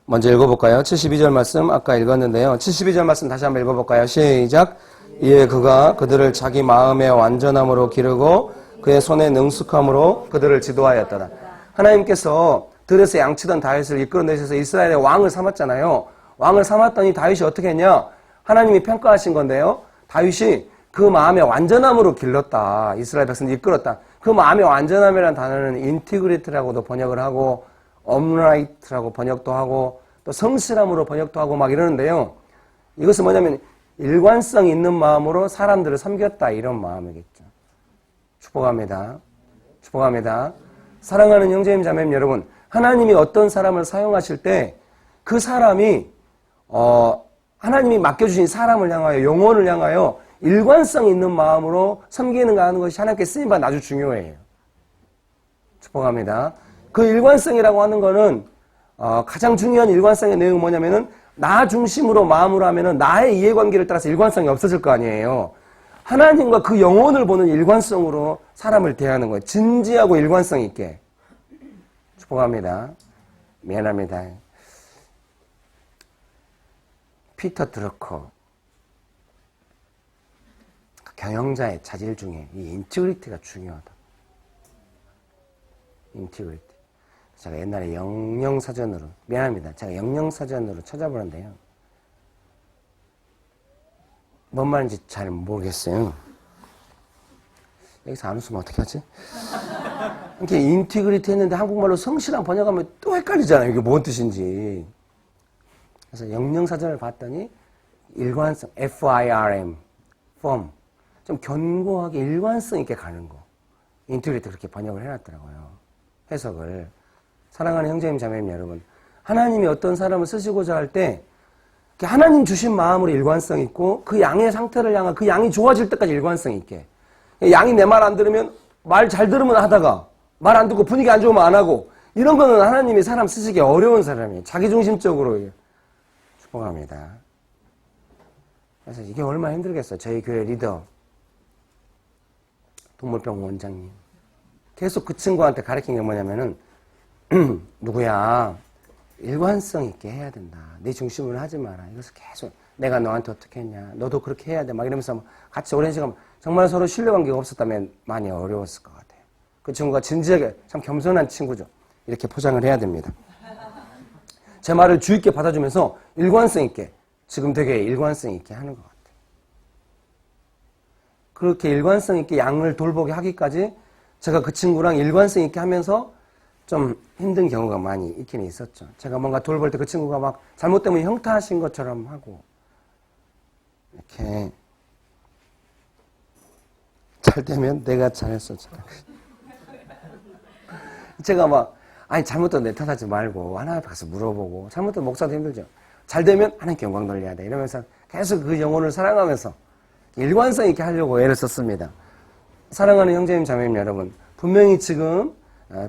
먼저 읽어볼까요? 72절 말씀 아까 읽었는데요. 72절 말씀 다시 한번 읽어볼까요? 시작. 이에 그가 그들을 자기 마음의 완전함으로 기르고 그의 손의 능숙함으로 그들을 지도하였더라. 하나님께서 들에서 양치던 다윗을 이끌어내셔서 이스라엘의 왕을 삼았잖아요. 왕을 삼았더니 다윗이 어떻게 했냐? 하나님이 평가하신 건데요. 다윗이 그 마음의 완전함으로 길렀다. 이스라엘 백성을 이끌었다. 그 마음의 완전함이라는 단어는 인티그리티라고도 번역을 하고 upright라고 번역도 하고 또 성실함으로 번역도 하고 막 이러는데요. 이것은 뭐냐면 일관성 있는 마음으로 사람들을 섬겼다 이런 마음이겠죠. 축복합니다. 사랑하는 형제님 자매님 여러분, 하나님이 어떤 사람을 사용하실 때 그 사람이 하나님이 맡겨주신 사람을 향하여 영혼을 향하여 일관성 있는 마음으로 섬기는가 하는 것이 하나님께 쓰임받는 아주 중요해요. 축복합니다. 그 일관성이라고 하는 거는 가장 중요한 일관성의 내용은 뭐냐면은 나 중심으로 마음으로 하면은 나의 이해관계를 따라서 일관성이 없어질 거 아니에요. 하나님과 그 영혼을 보는 일관성으로 사람을 대하는 거예요. 진지하고 일관성 있게. 축복합니다. 미안합니다. 피터 드러커 경영자의 자질 중에 이 인티그리티가 중요하다. 인티그리티. 제가 옛날에 영영사전으로 미안합니다. 제가 영영사전으로 찾아보는데요. 뭔 말인지 잘 모르겠어요. 여기서 안 웃으면 어떻게 하지? 이렇게 인티그리티 했는데 한국말로 성실한 번역하면 또 헷갈리잖아요. 이게 뭔 뜻인지. 그래서 영영사전을 봤더니 일관성, FIRM, firm. 좀 견고하게 일관성 있게 가는 거. 인티그리티 그렇게 번역을 해놨더라고요. 해석을. 사랑하는 형제님 자매님 여러분. 하나님이 어떤 사람을 쓰시고자 할 때 하나님 주신 마음으로 일관성 있고 그 양의 상태를 향한 그 양이 좋아질 때까지 일관성 있게. 양이 내 말 안 들으면 말 잘 들으면 하다가 말 안 듣고 분위기 안 좋으면 안 하고 이런 거는 하나님이 사람 쓰시기 어려운 사람이에요. 자기중심적으로 축복합니다. 그래서 이게 얼마나 힘들겠어요. 저희 교회 리더 동물병 원장님 계속 그 친구한테 가르친 게 뭐냐면은 누구야 일관성 있게 해야 된다. 내 중심으로 하지 마라. 이것을 계속 내가 너한테 어떻게 했냐. 너도 그렇게 해야 돼. 막 이러면서 같이 오랜 시간 정말 서로 신뢰관계가 없었다면 많이 어려웠을 것 같아요. 그 친구가 진지하게 참 겸손한 친구죠. 이렇게 포장을 해야 됩니다. 제 말을 주의 있게 받아주면서 일관성 있게 지금 되게 일관성 있게 하는 것 같아요. 그렇게 일관성 있게 양을 돌보게 하기까지 제가 그 친구랑 일관성 있게 하면서 좀 힘든 경우가 많이 있긴 있었죠. 제가 뭔가 돌볼 때 그 친구가 막 잘못되면 형타하신 것처럼 하고 이렇게 잘 되면 내가 잘했어. 제가 막 아니 잘못된 내 탓하지 말고 하나님 앞에 가서 물어보고 잘못된 목사도 힘들죠. 잘 되면 하나님께 영광 돌려야 돼. 이러면서 계속 그 영혼을 사랑하면서 일관성 있게 하려고 애를 썼습니다. 사랑하는 형제님 자매님 여러분, 분명히 지금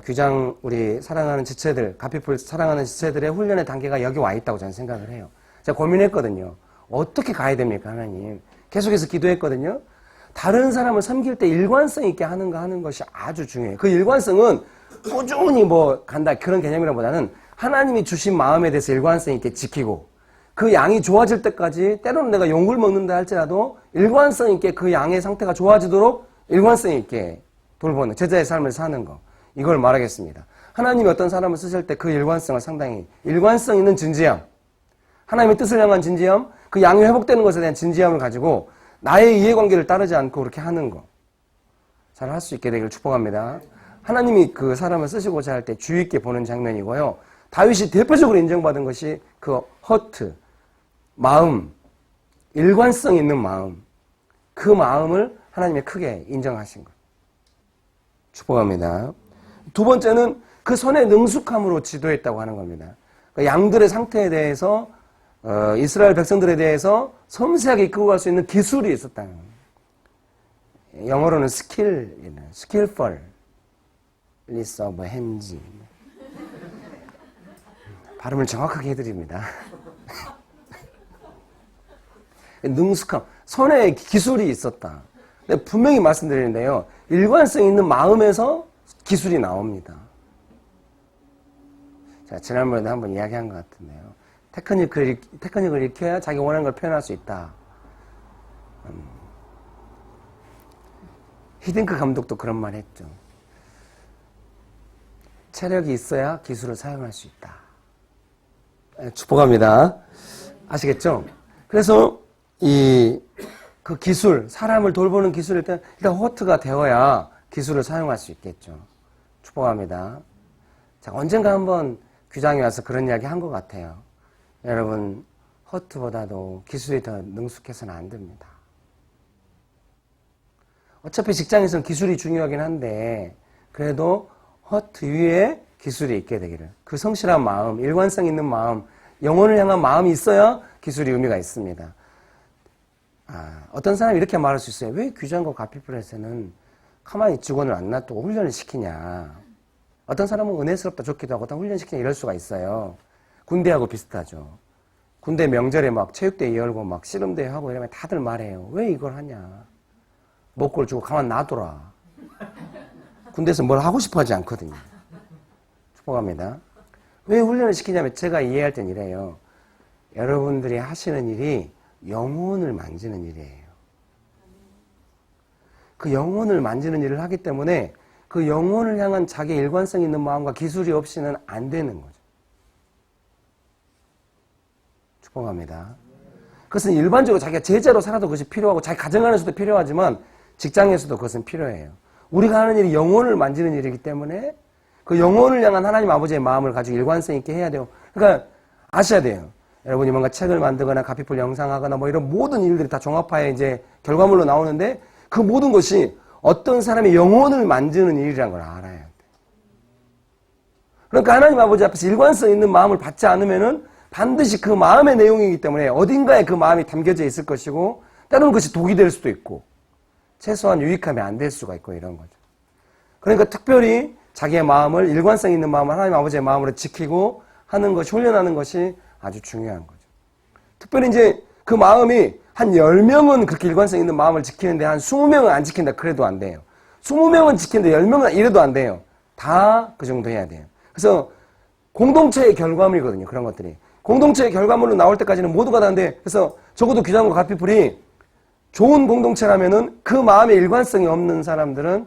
규장 우리 사랑하는 지체들, 가피풀 사랑하는 지체들의 훈련의 단계가 여기 와 있다고 저는 생각을 해요. 제가 고민했거든요. 어떻게 가야 됩니까 하나님. 계속해서 기도했거든요. 다른 사람을 섬길 때 일관성 있게 하는가 하는 것이 아주 중요해요. 그 일관성은 꾸준히 뭐 간다 그런 개념이라보다는 하나님이 주신 마음에 대해서 일관성 있게 지키고 그 양이 좋아질 때까지 때로는 내가 욕을 먹는다 할지라도 일관성 있게 그 양의 상태가 좋아지도록 일관성 있게 돌보는 제자의 삶을 사는 거. 이걸 말하겠습니다. 하나님이 어떤 사람을 쓰실 때 그 일관성을 상당히 일관성 있는 진지함, 하나님의 뜻을 향한 진지함, 그 양이 회복되는 것에 대한 진지함을 가지고 나의 이해관계를 따르지 않고 그렇게 하는 거. 잘 할 수 있게 되기를 축복합니다. 하나님이 그 사람을 쓰시고자 할 때 주의 있게 보는 장면이고요. 다윗이 대표적으로 인정받은 것이 그 허트, 마음, 일관성 있는 마음, 그 마음을 하나님이 크게 인정하신 것. 축복합니다. 두 번째는 그 선의 능숙함으로 지도했다고 하는 겁니다. 그러니까 양들의 상태에 대해서 이스라엘 백성들에 대해서 섬세하게 이끌고 갈 수 있는 기술이 있었다는 거예요. 영어로는 skillful, of hands. 발음을 정확하게 해드립니다. 능숙함, 손에 기술이 있었다. 근데 분명히 말씀드리는데요. 일관성 있는 마음에서 기술이 나옵니다. 자, 지난번에도 한번 이야기한 것 같은데요. 테크닉을 익혀야 자기 원하는 걸 표현할 수 있다. 히딩크 감독도 그런 말 했죠. 체력이 있어야 기술을 사용할 수 있다. 축복합니다. 아시겠죠? 그래서 그 기술, 사람을 돌보는 기술일 때 일단 호트가 되어야 기술을 사용할 수 있겠죠. 축복합니다. 자, 언젠가 한번 규장이 와서 그런 이야기 한 것 같아요. 여러분, 허트보다도 기술이 더 능숙해서는 안 됩니다. 어차피 직장에서는 기술이 중요하긴 한데 그래도 허트 위에 기술이 있게 되기를. 그 성실한 마음, 일관성 있는 마음, 영혼을 향한 마음이 있어야 기술이 의미가 있습니다. 어떤 사람이 이렇게 말할 수 있어요. 왜 규장과 가피풀에서는 가만히 직원을 안 놔두고 훈련을 시키냐. 어떤 사람은 은혜스럽다 좋기도 하고 어떤 훈련시키냐 이럴 수가 있어요. 군대하고 비슷하죠. 군대 명절에 막 체육대회 열고 막 씨름대회 하고 이러면 다들 말해요. 왜 이걸 하냐. 먹고를 주고 가만 놔둬라. 군대에서 뭘 하고 싶어 하지 않거든요. 축복합니다. 왜 훈련을 시키냐면 제가 이해할 땐 이래요. 여러분들이 하시는 일이 영혼을 만지는 일이에요. 그 영혼을 만지는 일을 하기 때문에 그 영혼을 향한 자기 일관성 있는 마음과 기술이 없이는 안 되는 거죠. 축복합니다. 그것은 일반적으로 자기가 제자로 살아도 그것이 필요하고 자기 가정 안에서도 필요하지만 직장에서도 그것은 필요해요. 우리가 하는 일이 영혼을 만지는 일이기 때문에 그 영혼을 향한 하나님 아버지의 마음을 가지고 일관성 있게 해야 돼요. 그러니까 아셔야 돼요. 여러분이 뭔가 책을 만들거나 가피풀 영상하거나 뭐 이런 모든 일들이 다 종합하여 이제 결과물로 나오는데 그 모든 것이 어떤 사람의 영혼을 만지는 일이라는 걸 알아야 돼. 그러니까 하나님 아버지 앞에서 일관성 있는 마음을 받지 않으면은 반드시 그 마음의 내용이기 때문에 어딘가에 그 마음이 담겨져 있을 것이고 때로는 그것이 독이 될 수도 있고 최소한 유익함이 안 될 수가 있고 이런 거죠. 그러니까 특별히 자기의 마음을 일관성 있는 마음을 하나님 아버지의 마음으로 지키고 하는 것이 훈련하는 것이 아주 중요한 거죠. 특별히 이제 그 마음이 한 10명은 그렇게 일관성 있는 마음을 지키는데 한 20명은 안 지킨다 그래도 안 돼요. 20명은 지키는데 10명은 이래도 안 돼요. 다 그 정도 해야 돼요. 그래서 공동체의 결과물이거든요. 그런 것들이. 공동체의 결과물로 나올 때까지는 모두가 다른데 그래서 적어도 규장과 갓피플이 좋은 공동체라면은 그 마음의 일관성이 없는 사람들은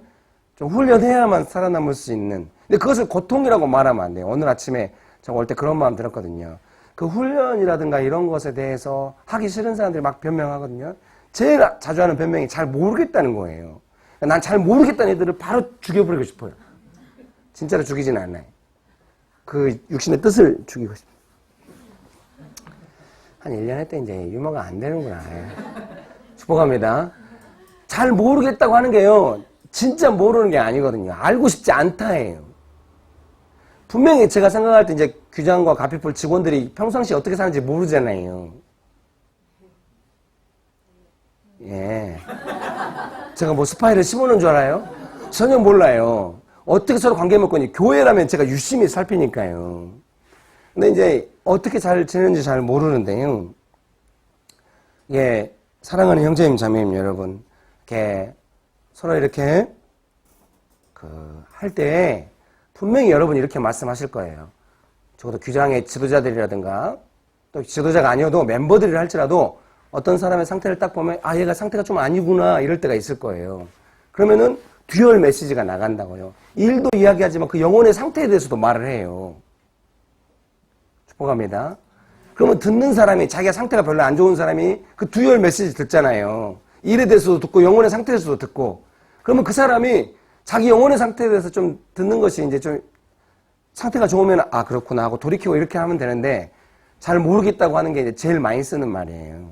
좀 훈련해야만 살아남을 수 있는. 근데 그것을 고통이라고 말하면 안 돼요. 오늘 아침에 제가 올 때 그런 마음 들었거든요. 그 훈련이라든가 이런 것에 대해서 하기 싫은 사람들이 막 변명하거든요. 제일 자주 하는 변명이 잘 모르겠다는 거예요. 난 잘 모르겠다는 애들을 바로 죽여버리고 싶어요. 진짜로 죽이진 않아요. 그 육신의 뜻을 죽이고 싶어요. 한 1년 했더니 이제 유머가 안 되는구나. 축복합니다. 잘 모르겠다고 하는 게요. 진짜 모르는 게 아니거든요. 알고 싶지 않다예요. 분명히 제가 생각할 때 이제 규장과 가피풀 직원들이 평상시에 어떻게 사는지 모르잖아요. 예. 제가 뭐 스파이를 심어놓은 줄 알아요? 전혀 몰라요. 어떻게 서로 관계 맺거니 교회라면 제가 유심히 살피니까요. 근데 이제 어떻게 잘 지내는지 잘 모르는데요. 예, 사랑하는 형제님, 자매님 여러분, 이렇게 서로 이렇게 할 때 분명히 여러분이 이렇게 말씀하실 거예요. 적어도 규장의 지도자들이라든가 또 지도자가 아니어도 멤버들이라 할지라도 어떤 사람의 상태를 딱 보면 아 얘가 상태가 좀 아니구나 이럴 때가 있을 거예요. 그러면은 듀얼 메시지가 나간다고요. 일도 이야기하지만 그 영혼의 상태에 대해서도 말을 해요. 축복합니다. 그러면 듣는 사람이 자기가 상태가 별로 안 좋은 사람이 그 듀얼 메시지 듣잖아요. 일에 대해서도 듣고 영혼의 상태에 대해서도 듣고 그러면 그 사람이 자기 영혼의 상태에 대해서 좀 듣는 것이 이제 좀 상태가 좋으면 아 그렇구나 하고 돌이키고 이렇게 하면 되는데 잘 모르겠다고 하는 게 이제 제일 많이 쓰는 말이에요.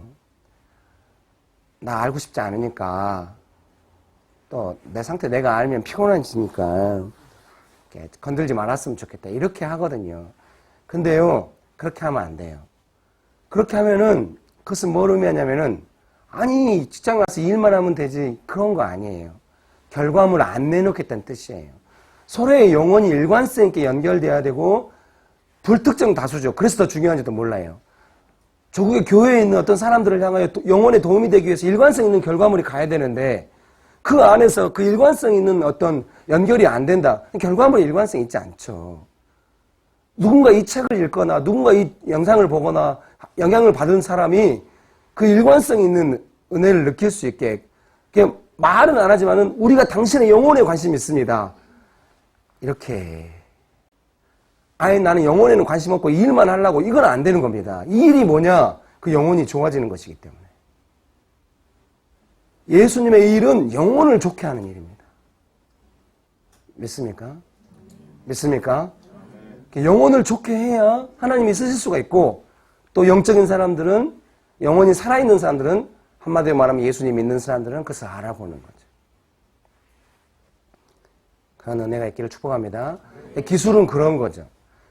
나 알고 싶지 않으니까 또 내 상태 내가 알면 피곤해지니까 건들지 말았으면 좋겠다 이렇게 하거든요. 근데요 그렇게 하면 안 돼요. 그렇게 하면은 그것은 뭘 의미하냐면은 아니 직장 가서 일만 하면 되지 그런 거 아니에요. 결과물 안 내놓겠다는 뜻이에요. 서로의 영혼이 일관성 있게 연결돼야 되고 불특정 다수죠. 그래서 더 중요한지도 몰라요. 조국의 교회에 있는 어떤 사람들을 향하여 영혼에 도움이 되기 위해서 일관성 있는 결과물이 가야 되는데 그 안에서 그 일관성 있는 어떤 연결이 안 된다. 결과물에 일관성이 있지 않죠. 누군가 이 책을 읽거나 누군가 이 영상을 보거나 영향을 받은 사람이 그 일관성 있는 은혜를 느낄 수 있게 말은 안 하지만은 우리가 당신의 영혼에 관심이 있습니다. 이렇게 아예 나는 영혼에는 관심 없고 이 일만 하려고 이건 안 되는 겁니다. 이 일이 뭐냐? 그 영혼이 좋아지는 것이기 때문에. 예수님의 일은 영혼을 좋게 하는 일입니다. 믿습니까? 믿습니까? 영혼을 좋게 해야 하나님이 쓰실 수가 있고 또 영적인 사람들은 영혼이 살아있는 사람들은 한마디로 말하면 예수님 믿는 사람들은 그것을 알아보는 거죠. 그런 은혜가 있기를 축복합니다. 기술은 그런 거죠.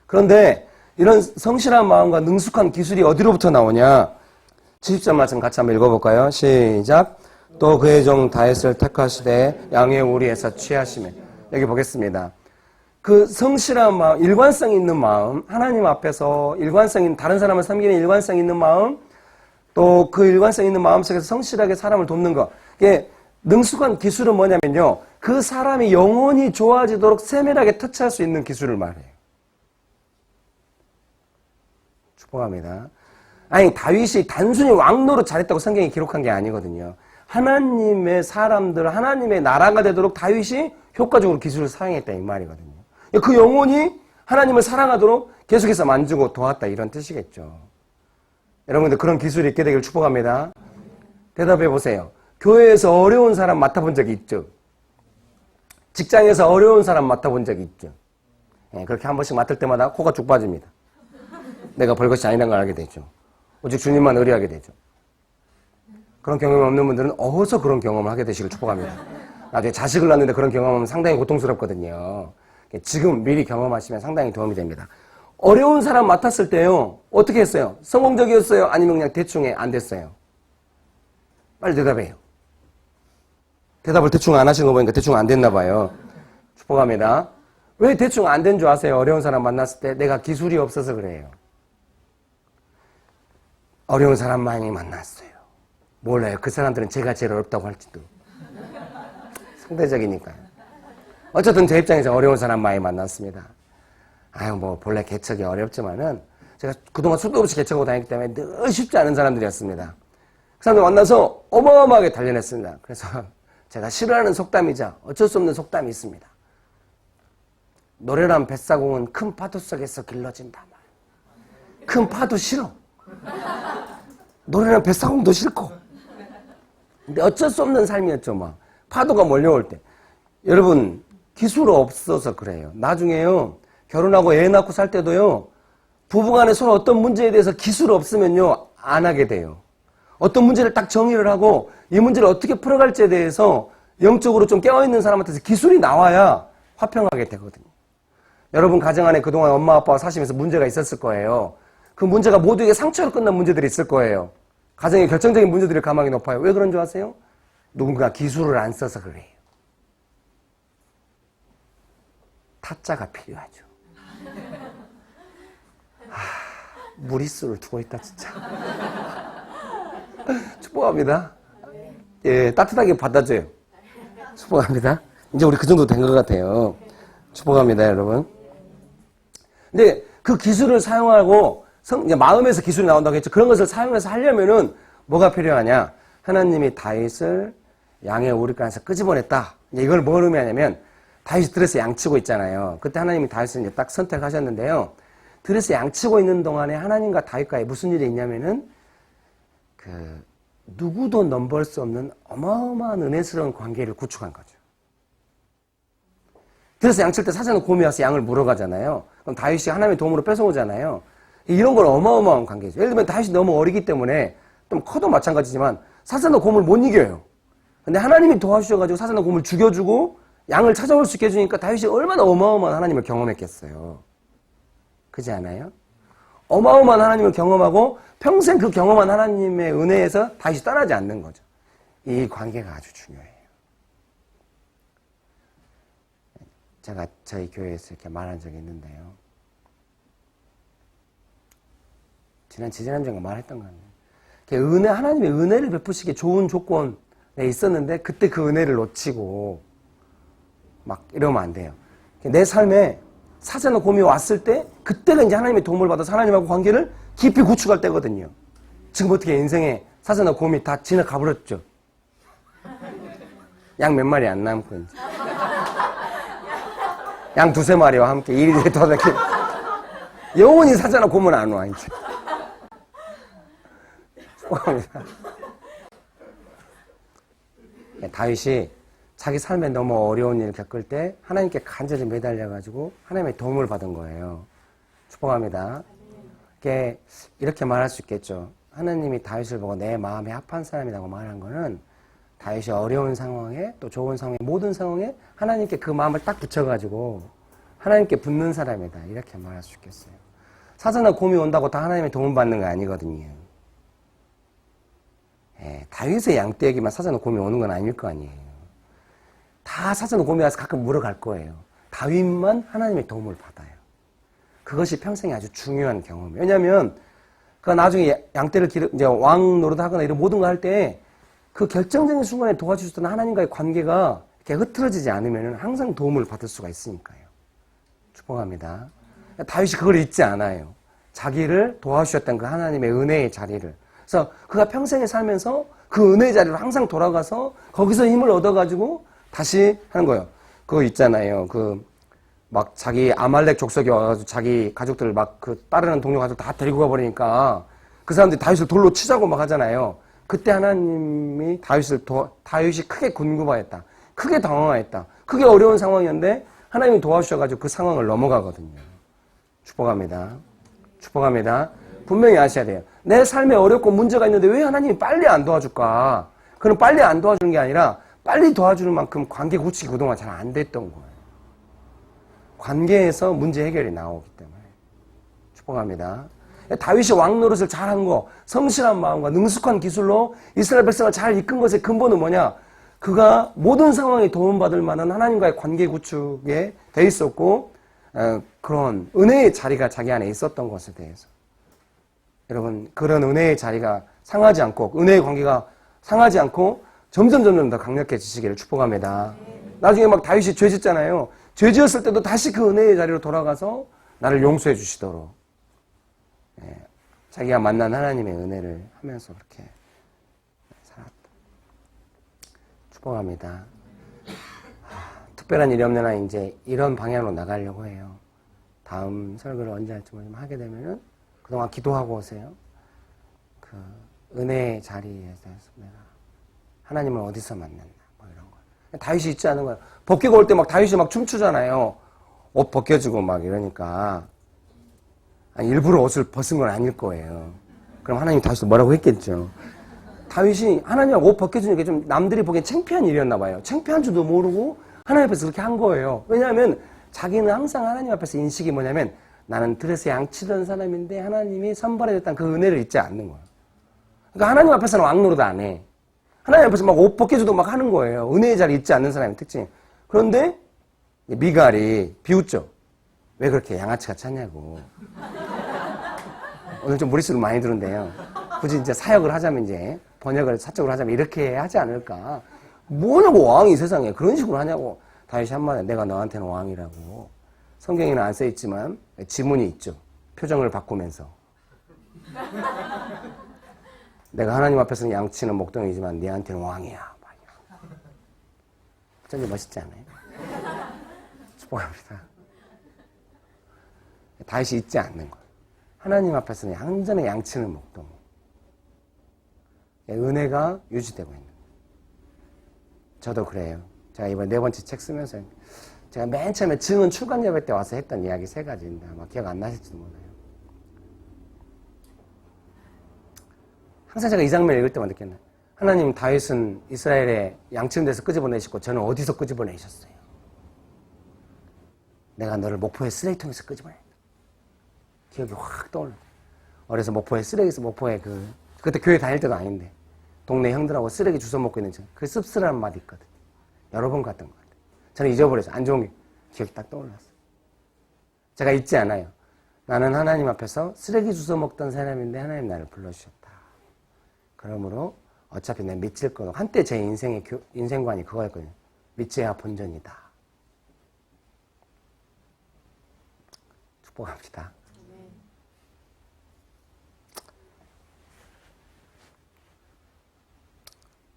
그런데 이런 성실한 마음과 능숙한 기술이 어디로부터 나오냐? 70절 말씀 같이 한번 읽어볼까요? 시작. 또 그의 종 다윗을 택하시되 양의 우리에서 취하시매. 여기 보겠습니다. 그 성실한 마음, 일관성 있는 마음, 하나님 앞에서 일관성 있는, 다른 사람을 섬기는 일관성 있는 마음, 또 그 일관성 있는 마음 속에서 성실하게 사람을 돕는 것. 이게 능숙한 기술은 뭐냐면요. 그 사람이 영혼이 좋아지도록 세밀하게 터치할 수 있는 기술을 말해요. 축복합니다. 아니, 다윗이 단순히 왕노릇 잘했다고 성경이 기록한 게 아니거든요. 하나님의 사람들, 하나님의 나라가 되도록 다윗이 효과적으로 기술을 사용했다 이 말이거든요. 그 영혼이 하나님을 사랑하도록 계속해서 만지고 도왔다 이런 뜻이겠죠. 여러분들 그런 기술이 있게 되길 축복합니다. 대답해 보세요. 교회에서 어려운 사람 맡아본 적이 있죠? 직장에서 어려운 사람 맡아본 적이 있죠? 네, 그렇게 한 번씩 맡을 때마다 코가 쭉 빠집니다. 내가 별것이 아니라는 걸 알게 되죠. 오직 주님만 의뢰하게 되죠. 그런 경험이 없는 분들은 어서 그런 경험을 하게 되시길 축복합니다. 나중에 자식을 낳는데 그런 경험하면 상당히 고통스럽거든요. 지금 미리 경험하시면 상당히 도움이 됩니다. 어려운 사람 맡았을 때요. 어떻게 했어요? 성공적이었어요? 아니면 그냥 대충 안 됐어요? 빨리 대답해요. 대답을 대충 안 하신 거 보니까 대충 안 됐나 봐요. 축복합니다. 왜 대충 안 된 줄 아세요? 어려운 사람 만났을 때 내가 기술이 없어서 그래요. 어려운 사람 많이 만났어요. 몰라요. 그 사람들은 제가 제일 어렵다고 할지도. 상대적이니까요. 어쨌든 제 입장에서 어려운 사람 많이 만났습니다. 아유, 뭐, 본래 개척이 어렵지만은, 제가 그동안 수도 없이 개척하고 다녔기 때문에 늘 쉽지 않은 사람들이었습니다. 그 사람들 만나서 어마어마하게 단련했습니다. 그래서 제가 싫어하는 속담이자 어쩔 수 없는 속담이 있습니다. 노래란 뱃사공은 큰 파도 속에서 길러진다. 큰 파도 싫어. 노래란 뱃사공도 싫고. 근데 어쩔 수 없는 삶이었죠, 막. 파도가 몰려올 때. 여러분, 기술 없어서 그래요. 나중에요, 결혼하고 애 낳고 살 때도요, 부부간에 서로 어떤 문제에 대해서 기술 없으면요, 안 하게 돼요. 어떤 문제를 딱 정의를 하고 이 문제를 어떻게 풀어갈지에 대해서 영적으로 좀 깨어있는 사람한테서 기술이 나와야 화평하게 되거든요. 여러분 가정 안에 그동안 엄마 아빠와 사시면서 문제가 있었을 거예요. 그 문제가 모두에게 상처로 끝난 문제들이 있을 거예요. 가정의 결정적인 문제들이 가망이 높아요. 왜 그런 줄 아세요? 누군가 기술을 안 써서 그래요. 타짜가 필요하죠. 무리수를 두고 있다 진짜. 축복합니다. 예, 따뜻하게 받아줘요. 축복합니다. 이제 우리 그 정도 된 것 같아요. 축복합니다, 여러분. 근데 그 기술을 사용하고 이제 마음에서 기술이 나온다고 했죠. 그런 것을 사용해서 하려면은 뭐가 필요하냐? 하나님이 다윗을 양의 우리간에서 끄집어냈다. 이제 이걸 뭘 의미하냐면 다윗이 들에서 양치고 있잖아요. 그때 하나님이 다윗을 이제 딱 선택하셨는데요. 들에서 양치고 있는 동안에 하나님과 다윗과의 무슨 일이 있냐면은 누구도 넘볼 수 없는 어마어마한 은혜스러운 관계를 구축한 거죠. 들에서 양칠 때 사자는 곰이 와서 양을 물어가잖아요. 그럼 다윗이 하나님의 도움으로 뺏어오잖아요. 이런 건 어마어마한 관계죠. 예를 들면 다윗이 너무 어리기 때문에 좀 커도 마찬가지지만 사자나 곰을 못 이겨요. 근데 하나님이 도와주셔가지고 사자나 곰을 죽여주고 양을 찾아올 수 있게 해주니까 다윗이 얼마나 어마어마한 하나님을 경험했겠어요. 그렇지 않아요? 어마어마한 하나님을 경험하고 평생 그 경험한 하나님의 은혜에서 다시 떠나지 않는 거죠. 이 관계가 아주 중요해요. 제가 저희 교회에서 이렇게 말한 적이 있는데요. 지난주인가 말했던 거 같네요. 하나님의 은혜를 베푸시기에 좋은 조건에 있었는데 그때 그 은혜를 놓치고 막 이러면 안 돼요. 내 삶에 사자나 곰이 왔을 때 그때가 이제 하나님의 도움을 받아서 하나님하고 관계를 깊이 구축할 때거든요. 지금 어떻게 인생에 사자나 곰이 다 지나가 버렸죠. 양 몇 마리 안 남고 이제. 양 두세 마리와 함께 이리저리 돌아다니고 영원히 사자나 곰은 안 와 이제. 축복합니다. 다윗이 자기 삶에 너무 어려운 일을 겪을 때 하나님께 간절히 매달려가지고 하나님의 도움을 받은 거예요. 축복합니다. 이렇게 말할 수 있겠죠. 하나님이 다윗을 보고 내 마음에 합한 사람이라고 말한 거는 다윗이 어려운 상황에 또 좋은 상황에 모든 상황에 하나님께 그 마음을 딱 붙여가지고 하나님께 붙는 사람이다. 이렇게 말할 수 있겠어요. 사자나 곰이 온다고 다 하나님의 도움을 받는 거 아니거든요. 다윗의 양떼에게만 사자나 곰이 오는 건 아닐 거 아니에요. 다 사자나 곰이 와서 가끔 물어갈 거예요. 다윗만 하나님의 도움을 받아요. 그것이 평생에 아주 중요한 경험이에요. 왜냐하면 그 나중에 양떼를 이제 왕 노릇하거나 이런 모든 거 할 때 그 결정적인 순간에 도와주셨던 하나님과의 관계가 이렇게 흐트러지지 않으면 항상 도움을 받을 수가 있으니까요. 축복합니다. 다윗이 그걸 잊지 않아요. 자기를 도와주셨던 그 하나님의 은혜의 자리를. 그래서 그가 평생에 살면서 그 은혜의 자리로 항상 돌아가서 거기서 힘을 얻어가지고 다시 하는 거예요. 그거 있잖아요. 막 자기 아말렉 족속이 와가지고 자기 가족들을 막 따르는 동료 가족 다 데리고 가버리니까 그 사람들이 다윗을 돌로 치자고 막 하잖아요. 그때 하나님이 다윗이 크게 군구바했다. 크게 당황했다. 크게 어려운 상황이었는데 하나님이 도와주셔가지고 그 상황을 넘어가거든요. 축복합니다. 축복합니다. 분명히 아셔야 돼요. 내 삶에 어렵고 문제가 있는데 왜 하나님이 빨리 안 도와줄까? 그럼 빨리 안 도와주는 게 아니라 빨리 도와주는 만큼 관계 구축이 그동안 잘 안 됐던 거예요. 관계에서 문제 해결이 나오기 때문에. 축복합니다. 다윗이 왕 노릇을 잘한 거, 성실한 마음과 능숙한 기술로 이스라엘 백성을 잘 이끈 것의 근본은 뭐냐? 그가 모든 상황에 도움받을 만한 하나님과의 관계 구축에 돼 있었고 그런 은혜의 자리가 자기 안에 있었던 것에 대해서 여러분 그런 은혜의 자리가 상하지 않고 은혜의 관계가 상하지 않고 점점 더 강력해지시기를 축복합니다. 나중에 막 다윗이 죄 짓잖아요. 죄 지었을 때도 다시 그 은혜의 자리로 돌아가서 나를 용서해 주시도록 자기가 만난 하나님의 은혜를 하면서 그렇게 살았다. 축복합니다. 특별한 일이 없는 한 이제 이런 방향으로 나가려고 해요. 다음 설교를 언제 할지 모르지만 하게 되면은 그동안 기도하고 오세요. 그 은혜의 자리에서 내가 하나님을 어디서 만났나 뭐 이런 거. 다윗이 있지 않은 거예요. 벗기고 올 때 막 다윗이 막 춤추잖아요. 옷 벗겨주고 막 이러니까 일부러 옷을 벗은 건 아닐 거예요. 그럼 하나님 다윗도 뭐라고 했겠죠. 다윗이 하나님하고 옷 벗겨주는 게 좀 남들이 보기엔 창피한 일이었나 봐요. 창피한 줄도 모르고 하나님 앞에서 그렇게 한 거예요. 왜냐하면 자기는 항상 하나님 앞에서 인식이 뭐냐면 나는 들에서 양치던 사람인데 하나님이 선발해줬다는 그 은혜를 잊지 않는 거예요. 그러니까 하나님 앞에서는 왕노릇 안 해. 하나님 앞에서 막 옷 벗겨주도 막 하는 거예요. 은혜의 자리 잊지 않는 사람의 특징. 그런데 미갈이 비웃죠. 왜 그렇게 양아치같이 하냐고. 오늘 좀 무리수를 많이 들은데요. 굳이 이제 사역을 하자면 이제 번역을 사적으로 하자면 이렇게 하지 않을까. 뭐냐고 왕이 세상에 그런 식으로 하냐고. 다윗이 한마디 내가 너한테는 왕이라고. 성경에는 안 써있지만 지문이 있죠. 표정을 바꾸면서. 내가 하나님 앞에서는 양치는 목동이지만 네한테는 왕이야. 어쩐지 멋있지 않아요? 축복합니다. 다윗이 잊지 않는 거예요. 하나님 앞에서는 항전의 양치는 목동. 은혜가 유지되고 있는 거예요. 저도 그래요. 제가 이번 4번째 책 쓰면서 제가 맨 처음에 증언 출간 예배 때 와서 했던 이야기 3가지인데 아마 기억 안 나실지도 몰라요. 항상 제가 이 장면 읽을 때만 느꼈나요? 하나님 다윗은 이스라엘의 양치는 데서 끄집어내시고 저는 어디서 끄집어내셨어요? 내가 너를 목포의 쓰레기통에서 끄집어냈다. 기억이 확 떠올라. 어려서 목포에 쓰레기에서 목포에 그때 교회 다닐 때도 아닌데 동네 형들하고 쓰레기 주워 먹고 있는 그 씁쓸한 맛이 있거든. 여러 번 갔던 것 같아요. 저는 잊어버려서 안 좋은 게 기억이 딱 떠올랐어요. 제가 잊지 않아요. 나는 하나님 앞에서 쓰레기 주워 먹던 사람인데 하나님 나를 불러주셨다. 그러므로 어차피 내 믿을 거고 한때 제 인생의 인생관이 그거였거든요. 믿지야 본전이다. 축복합니다.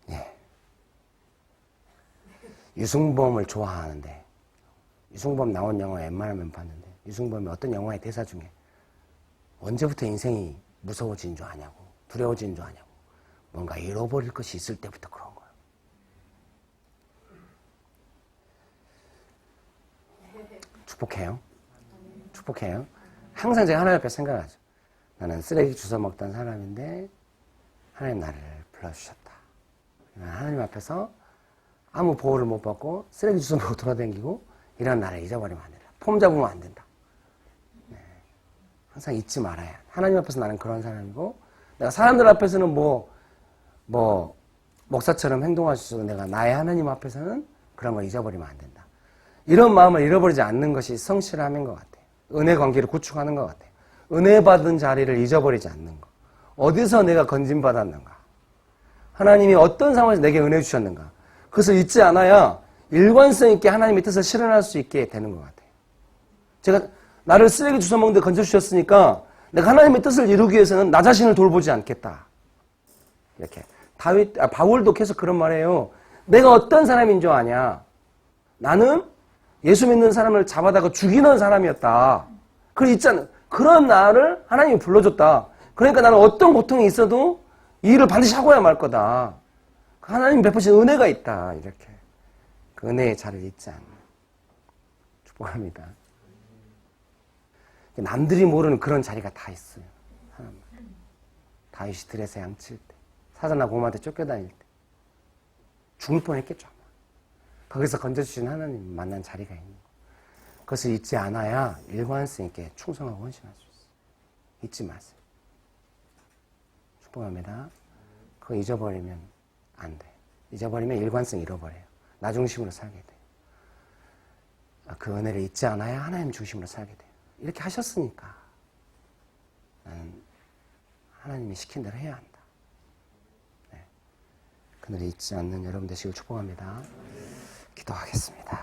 예. 유승범을 좋아하는데 유승범 나온 영화 웬만하면 봤는데 유승범이 어떤 영화의 대사 중에 언제부터 인생이 무서워진 줄 아냐고 두려워진 줄 아냐고 뭔가 잃어버릴 것이 있을 때부터 그런 거예요. 축복해요. 축복해요. 항상 제가 하나님 앞에 생각하죠. 나는 쓰레기 주워 먹던 사람인데 하나님 나를 불러주셨다. 하나님 앞에서 아무 보호를 못 받고 쓰레기 주워 먹고 돌아다니고 이런 나를 잊어버리면 안 된다. 폼 잡으면 안 된다. 네. 항상 잊지 말아야 해. 하나님 앞에서 나는 그런 사람이고 내가 사람들 앞에서는 목사처럼 행동할 수 있어도 내가 나의 하나님 앞에서는 그런 걸 잊어버리면 안 된다. 이런 마음을 잃어버리지 않는 것이 성실함인 것 같아요. 은혜 관계를 구축하는 것 같아요. 은혜 받은 자리를 잊어버리지 않는 것. 어디서 내가 건진받았는가? 하나님이 어떤 상황에서 내게 은혜 주셨는가? 그것을 잊지 않아야 일관성 있게 하나님의 뜻을 실현할 수 있게 되는 것 같아요. 제가 나를 쓰레기 주워 먹는데 건져주셨으니까 내가 하나님의 뜻을 이루기 위해서는 나 자신을 돌보지 않겠다. 이렇게. 바울도 계속 그런 말이에요. 내가 어떤 사람인 줄 아냐? 나는 예수 믿는 사람을 잡아다가 죽이는 사람이었다. 있잖아. 그런 나를 하나님이 불러줬다. 그러니까 나는 어떤 고통이 있어도 이 일을 반드시 하고야 말 거다. 하나님 베푸신 은혜가 있다. 이렇게. 그 은혜의 자리를 잊지 않는. 축복합니다. 남들이 모르는 그런 자리가 다 있어요. 다윗이 들에서 양칠 때. 사자나 곰한테 쫓겨다닐 때. 죽을 뻔했겠죠. 거기서 건져주신 하나님 만난 자리가 있는 거. 그것을 잊지 않아야 일관성 있게 충성하고 헌신할 수 있어요. 잊지 마세요. 축복합니다. 그거 잊어버리면 안 돼. 잊어버리면 일관성 잃어버려요. 나 중심으로 살게 돼요. 그 은혜를 잊지 않아야 하나님 중심으로 살게 돼요. 이렇게 하셨으니까 나는 하나님이 시킨 대로 해야 한다. 네. 그늘을 잊지 않는 여러분 되시길 축복합니다. 기도하겠습니다.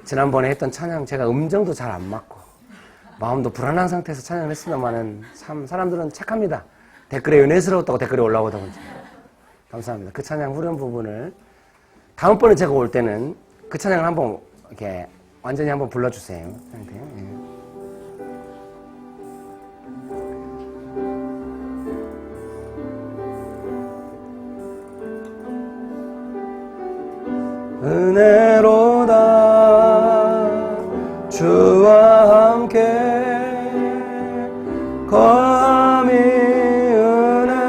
지난번에 했던 찬양 제가 음정도 잘 안 맞고 마음도 불안한 상태에서 찬양을 했습니다만은 참 사람들은 착합니다. 댓글에 은혜스러웠다고 댓글이 올라오더군요. 감사합니다. 그 찬양 후렴 부분을 다음번에 제가 올 때는 그 찬양을 한번 이렇게 완전히 한번 불러주세요. 네. 은혜로다 주와 함께 거함이 은혜로다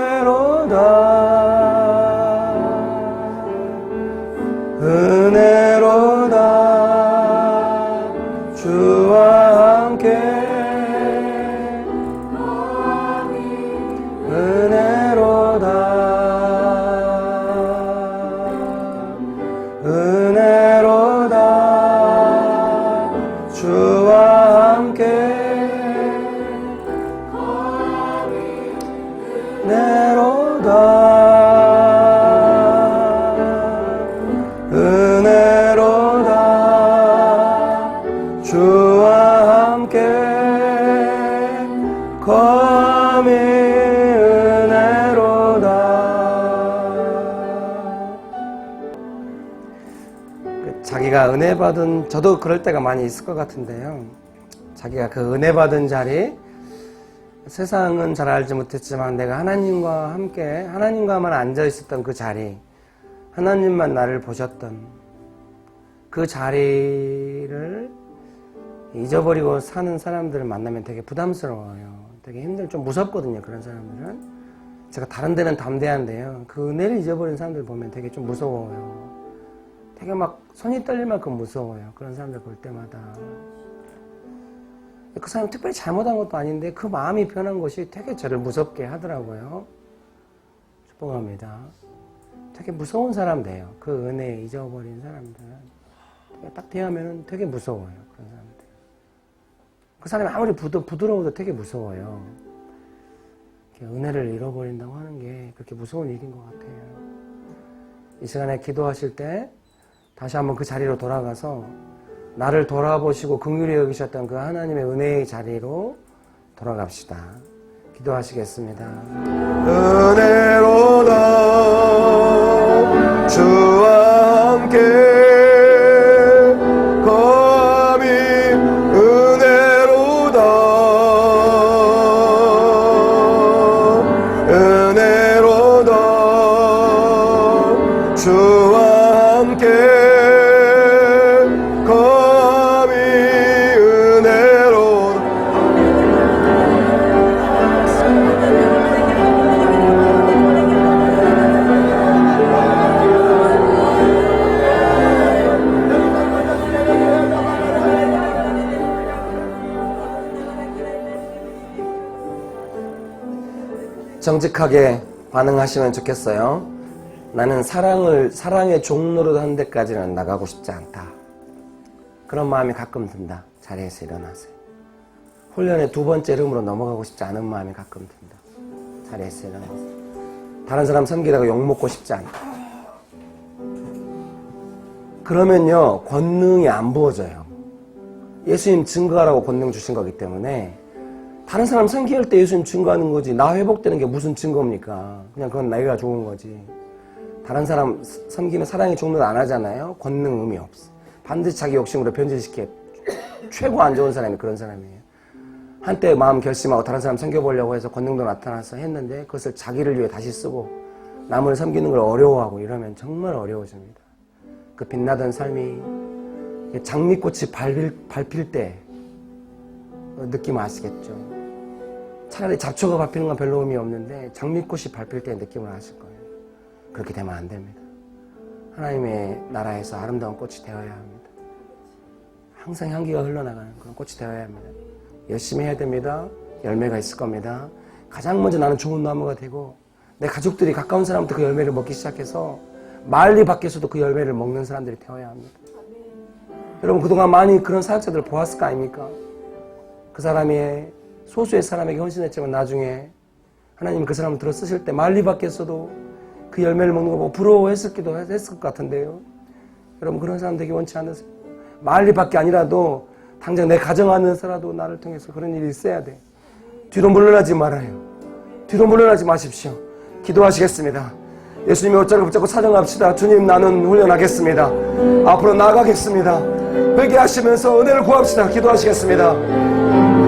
은혜로다 주와 함께 은혜로다 은혜로다 주와 함께 은혜로다 은혜로다 주와 함께 거함이 자기가 은혜 받은, 저도 그럴 때가 많이 있을 것 같은데요. 자기가 그 은혜 받은 자리, 세상은 잘 알지 못했지만 내가 하나님과 함께, 하나님과만 앉아 있었던 그 자리, 하나님만 나를 보셨던 그 자리를 잊어버리고 사는 사람들을 만나면 되게 부담스러워요. 되게 좀 무섭거든요, 그런 사람들은. 제가 다른 데는 담대한데요. 그 은혜를 잊어버린 사람들 보면 되게 좀 무서워요. 되게 막 손이 떨릴 만큼 무서워요. 그런 사람들 볼 때마다. 그 사람 특별히 잘못한 것도 아닌데 그 마음이 변한 것이 되게 저를 무섭게 하더라고요. 축복합니다. 되게 무서운 사람 돼요. 그 은혜 잊어버린 사람들은. 딱 대하면 되게 무서워요. 그런 사람들. 그 사람이 아무리 부드러워도 되게 무서워요. 은혜를 잃어버린다고 하는 게 그렇게 무서운 일인 것 같아요. 이 시간에 기도하실 때 다시 한번 그 자리로 돌아가서 나를 돌아보시고 긍휼히 여기셨던 그 하나님의 은혜의 자리로 돌아갑시다. 기도하시겠습니다. 은혜로다 주와 함께 거함이 은혜로다 은혜로다 주와 함께 정직하게 반응하시면 좋겠어요. 나는 사랑의 종로로 한 데까지는 나가고 싶지 않다. 그런 마음이 가끔 든다. 자리에서 일어나세요. 훈련의 두 번째 이름으로 넘어가고 싶지 않은 마음이 가끔 든다. 자리에서 일어나세요. 다른 사람 섬기다가 욕먹고 싶지 않다. 그러면요, 권능이 안 부어져요. 예수님 증거하라고 권능 주신 거기 때문에 다른 사람 섬길 때 예수님 증거하는 거지 나 회복되는 게 무슨 증거입니까? 그냥 그건 내가 좋은 거지. 다른 사람 섬기면 사랑의 종로는 안 하잖아요. 권능 의미 없어. 반드시 자기 욕심으로 변질시켜. 최고 안 좋은 사람이 그런 사람이에요. 한때 마음 결심하고 다른 사람 섬겨보려고 해서 권능도 나타나서 했는데 그것을 자기를 위해 다시 쓰고 남을 섬기는 걸 어려워하고 이러면 정말 어려워집니다. 그 빛나던 삶이 장미꽃이 밟힐 때 느낌 아시겠죠? 차라리 잡초가 밟히는 건 별로 의미 없는데 장미꽃이 밟힐 때 느낌을 아실 거예요. 그렇게 되면 안 됩니다. 하나님의 나라에서 아름다운 꽃이 되어야 합니다. 항상 향기가 흘러나가는 그런 꽃이 되어야 합니다. 열심히 해야 됩니다. 열매가 있을 겁니다. 가장 먼저 나는 좋은 나무가 되고 내 가족들이 가까운 사람부터 그 열매를 먹기 시작해서 만리 밖에서도 그 열매를 먹는 사람들이 되어야 합니다. 여러분 그동안 많이 그런 사역자들을 보았을 거 아닙니까? 그 사람이 소수의 사람에게 헌신했지만 나중에 하나님 그 사람을 들어 쓰실 때 만리 밖에서도 그 열매를 먹는 거 보고 부러워했었기도 했을 것 같은데요. 여러분 그런 사람 되기 원치 않으세요? 만리 밖에 아니라도 당장 내 가정 안에서라도 나를 통해서 그런 일이 있어야 돼. 뒤로 물러나지 말아요. 뒤로 물러나지 마십시오. 기도하시겠습니다. 예수님의 옷자락을 붙잡고 사정합시다. 주님 나는 훈련하겠습니다. 앞으로 나아가겠습니다. 회개하시면서 은혜를 구합시다. 기도하시겠습니다.